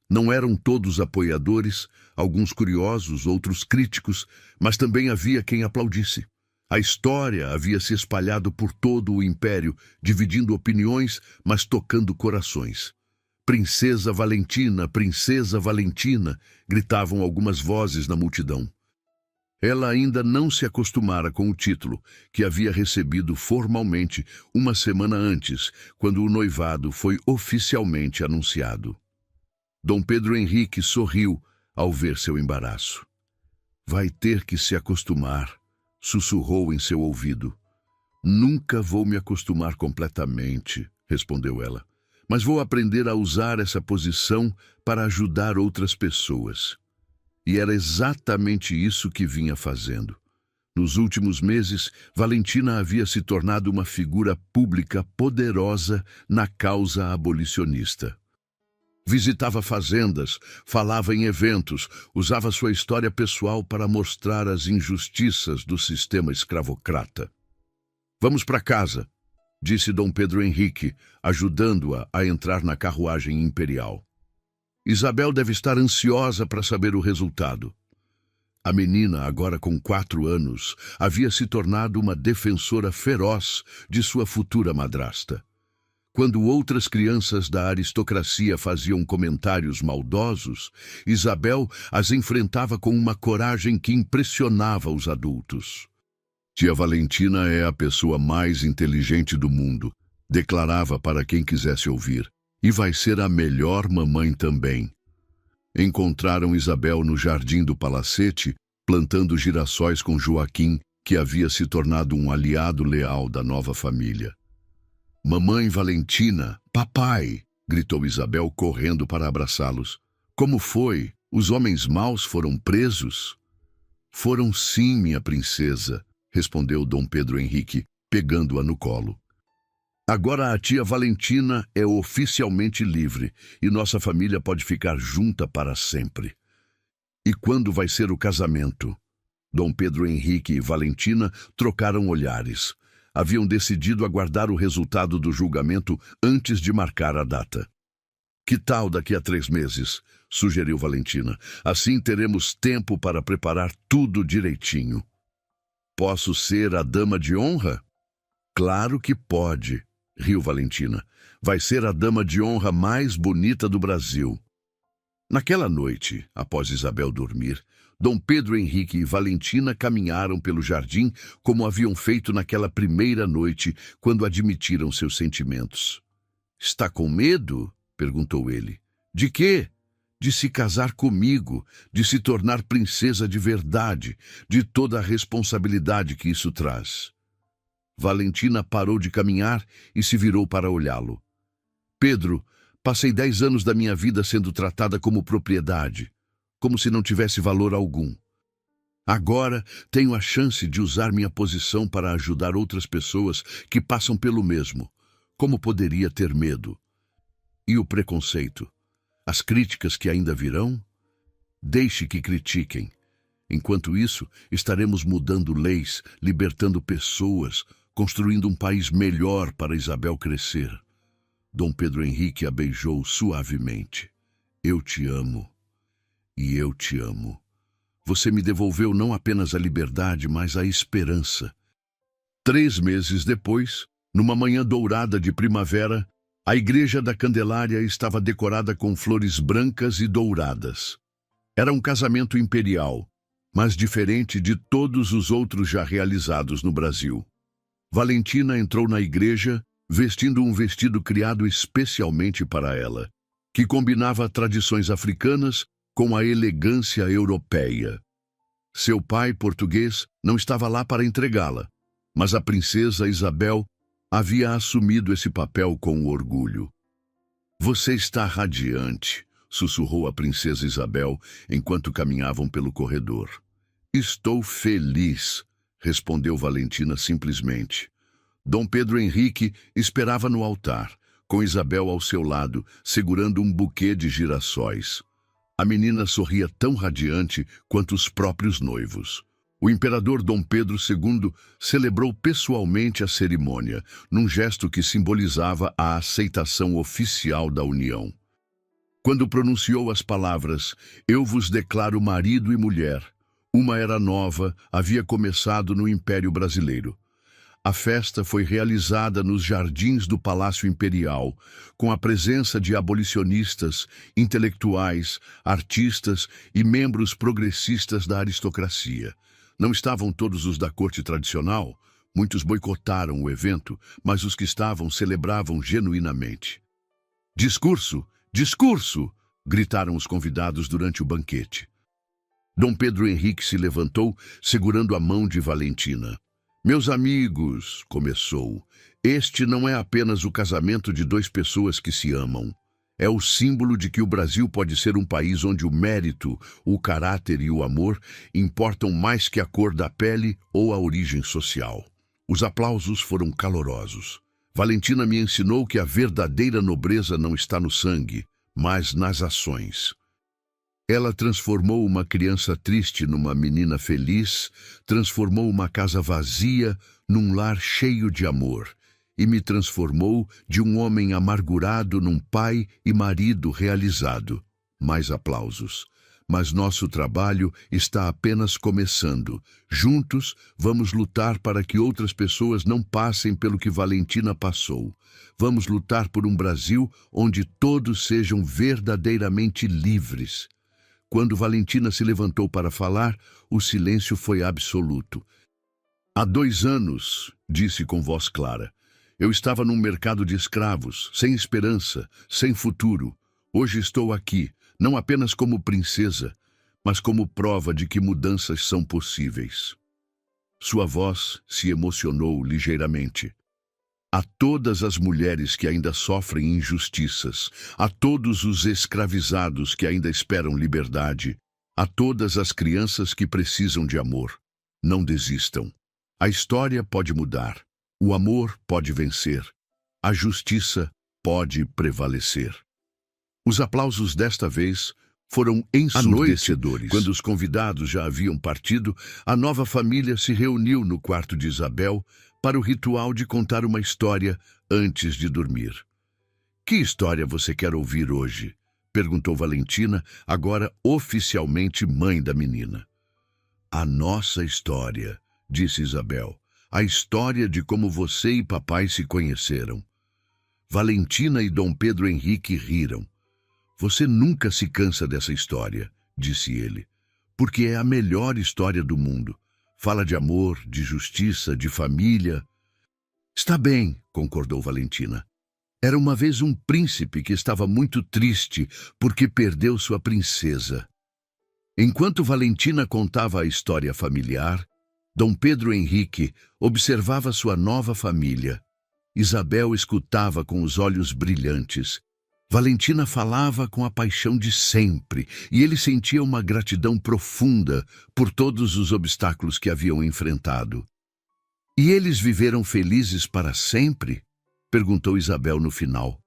Não eram todos apoiadores, alguns curiosos, outros críticos, mas também havia quem aplaudisse. A história havia se espalhado por todo o império, dividindo opiniões, mas tocando corações. Princesa Valentina, gritavam algumas vozes na multidão. Ela ainda não se acostumara com o título, que havia recebido formalmente uma semana antes, quando o noivado foi oficialmente anunciado. Dom Pedro Henrique sorriu ao ver seu embaraço. "Vai ter que se acostumar", sussurrou em seu ouvido. "Nunca vou me acostumar completamente", respondeu ela. "Mas vou aprender a usar essa posição para ajudar outras pessoas." E era exatamente isso que vinha fazendo. Nos últimos meses, Valentina havia se tornado uma figura pública poderosa na causa abolicionista. Visitava fazendas, falava em eventos, usava sua história pessoal para mostrar as injustiças do sistema escravocrata. "Vamos para casa", disse Dom Pedro Henrique, ajudando-a a entrar na carruagem imperial. "Isabel deve estar ansiosa para saber o resultado." A menina, agora com 4 anos, havia se tornado uma defensora feroz de sua futura madrasta. Quando outras crianças da aristocracia faziam comentários maldosos, Isabel as enfrentava com uma coragem que impressionava os adultos. Tia Valentina é a pessoa mais inteligente do mundo, declarava para quem quisesse ouvir, e vai ser a melhor mamãe também. Encontraram Isabel no jardim do palacete, plantando girassóis com Joaquim, que havia se tornado um aliado leal da nova família. Mamãe Valentina, papai! Gritou Isabel correndo para abraçá-los. Como foi? Os homens maus foram presos? Foram sim, minha princesa, respondeu Dom Pedro Henrique, pegando-a no colo. Agora a tia Valentina é oficialmente livre e nossa família pode ficar junta para sempre. E quando vai ser o casamento? Dom Pedro Henrique e Valentina trocaram olhares. Haviam decidido aguardar o resultado do julgamento antes de marcar a data. Que tal daqui a 3 meses? Sugeriu Valentina. Assim teremos tempo para preparar tudo direitinho. Posso ser a dama de honra? Claro que pode, riu Valentina. Vai ser a dama de honra mais bonita do Brasil. Naquela noite, após Isabel dormir, Dom Pedro Henrique e Valentina caminharam pelo jardim como haviam feito naquela primeira noite, quando admitiram seus sentimentos. Está com medo? Perguntou ele. De quê? De se casar comigo, de se tornar princesa de verdade, de toda a responsabilidade que isso traz. Valentina parou de caminhar e se virou para olhá-lo. Pedro, passei 10 anos da minha vida sendo tratada como propriedade, como se não tivesse valor algum. Agora tenho a chance de usar minha posição para ajudar outras pessoas que passam pelo mesmo. Como poderia ter medo? E o preconceito? As críticas que ainda virão? Deixe que critiquem. Enquanto isso, estaremos mudando leis, libertando pessoas, construindo um país melhor para Isabel crescer. Dom Pedro Henrique a beijou suavemente. Eu te amo. E eu te amo. Você me devolveu não apenas a liberdade, mas a esperança. 3 meses depois, numa manhã dourada de primavera, a igreja da Candelária estava decorada com flores brancas e douradas. Era um casamento imperial, mas diferente de todos os outros já realizados no Brasil. Valentina entrou na igreja vestindo um vestido criado especialmente para ela, que combinava tradições africanas com a elegância europeia. Seu pai, português, não estava lá para entregá-la, mas a princesa Isabel havia assumido esse papel com orgulho. Você está radiante, sussurrou a princesa Isabel enquanto caminhavam pelo corredor. Estou feliz, respondeu Valentina simplesmente. Dom Pedro Henrique esperava no altar, com Isabel ao seu lado, segurando um buquê de girassóis. A menina sorria tão radiante quanto os próprios noivos. O imperador Dom Pedro II celebrou pessoalmente a cerimônia, num gesto que simbolizava a aceitação oficial da união. Quando pronunciou as palavras, "Eu vos declaro marido e mulher", uma era nova havia começado no Império Brasileiro. A festa foi realizada nos jardins do Palácio Imperial, com a presença de abolicionistas, intelectuais, artistas e membros progressistas da aristocracia. Não estavam todos os da corte tradicional, muitos boicotaram o evento, mas os que estavam celebravam genuinamente. "Discurso! Discurso!" gritaram os convidados durante o banquete. Dom Pedro Henrique se levantou, segurando a mão de Valentina. "Meus amigos", começou, "este não é apenas o casamento de 2 pessoas que se amam. É o símbolo de que o Brasil pode ser um país onde o mérito, o caráter e o amor importam mais que a cor da pele ou a origem social." Os aplausos foram calorosos. Valentina me ensinou que a verdadeira nobreza não está no sangue, mas nas ações. Ela transformou uma criança triste numa menina feliz, transformou uma casa vazia num lar cheio de amor, e me transformou de um homem amargurado num pai e marido realizado. Mais aplausos. Mas nosso trabalho está apenas começando. Juntos, vamos lutar para que outras pessoas não passem pelo que Valentina passou. Vamos lutar por um Brasil onde todos sejam verdadeiramente livres. Quando Valentina se levantou para falar, o silêncio foi absoluto. Há 2 anos, disse com voz clara, eu estava num mercado de escravos, sem esperança, sem futuro. Hoje estou aqui, não apenas como princesa, mas como prova de que mudanças são possíveis. Sua voz se emocionou ligeiramente. A todas as mulheres que ainda sofrem injustiças, a todos os escravizados que ainda esperam liberdade, a todas as crianças que precisam de amor, não desistam. A história pode mudar, o amor pode vencer, a justiça pode prevalecer. Os aplausos desta vez foram ensurdecedores. Quando os convidados já haviam partido, a nova família se reuniu no quarto de Isabel para o ritual de contar uma história antes de dormir. Que história você quer ouvir hoje? Perguntou Valentina, agora oficialmente mãe da menina. A nossa história, disse Isabel. A história de como você e papai se conheceram. Valentina e Dom Pedro Henrique riram. Você nunca se cansa dessa história, disse ele, porque é a melhor história do mundo. Fala de amor, de justiça, de família. Está bem, concordou Valentina. Era uma vez um príncipe que estava muito triste porque perdeu sua princesa. Enquanto Valentina contava a história familiar, Dom Pedro Henrique observava sua nova família. Isabel escutava com os olhos brilhantes. Valentina falava com a paixão de sempre, e ele sentia uma gratidão profunda por todos os obstáculos que haviam enfrentado. E eles viveram felizes para sempre? Perguntou Isabel no final.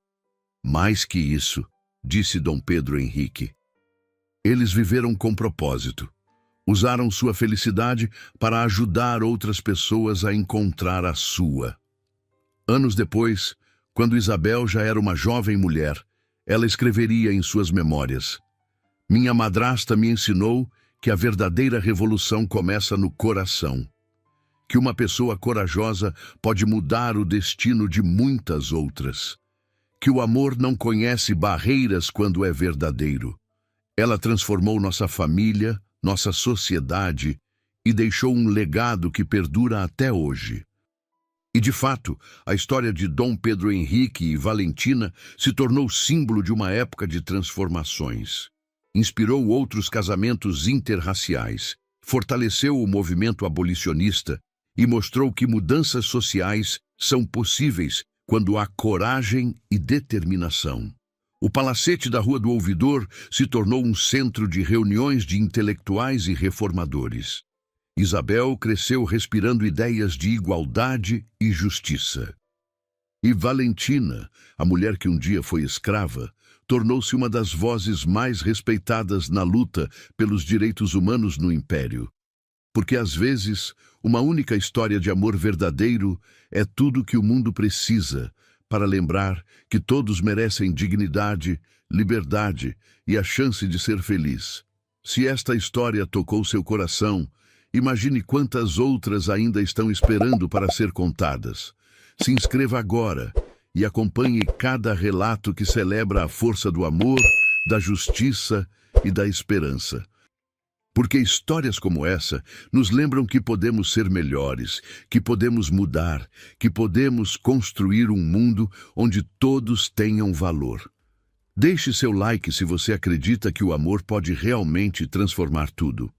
Mais que isso, disse Dom Pedro Henrique. Eles viveram com propósito. Usaram sua felicidade para ajudar outras pessoas a encontrar a sua. Anos depois, quando Isabel já era uma jovem mulher, ela escreveria em suas memórias: minha madrasta me ensinou que a verdadeira revolução começa no coração, que uma pessoa corajosa pode mudar o destino de muitas outras, que o amor não conhece barreiras quando é verdadeiro. Ela transformou nossa família, nossa sociedade e deixou um legado que perdura até hoje. E, de fato, a história de Dom Pedro Henrique e Valentina se tornou símbolo de uma época de transformações. Inspirou outros casamentos interraciais, fortaleceu o movimento abolicionista e mostrou que mudanças sociais são possíveis quando há coragem e determinação. O Palacete da Rua do Ouvidor se tornou um centro de reuniões de intelectuais e reformadores. Isabel cresceu respirando ideias de igualdade e justiça. E Valentina, a mulher que um dia foi escrava, tornou-se uma das vozes mais respeitadas na luta pelos direitos humanos no Império. Porque, às vezes, uma única história de amor verdadeiro é tudo que o mundo precisa para lembrar que todos merecem dignidade, liberdade e a chance de ser feliz. Se esta história tocou seu coração, imagine quantas outras ainda estão esperando para ser contadas. Se inscreva agora e acompanhe cada relato que celebra a força do amor, da justiça e da esperança. Porque histórias como essa nos lembram que podemos ser melhores, que podemos mudar, que podemos construir um mundo onde todos tenham valor. Deixe seu like se você acredita que o amor pode realmente transformar tudo.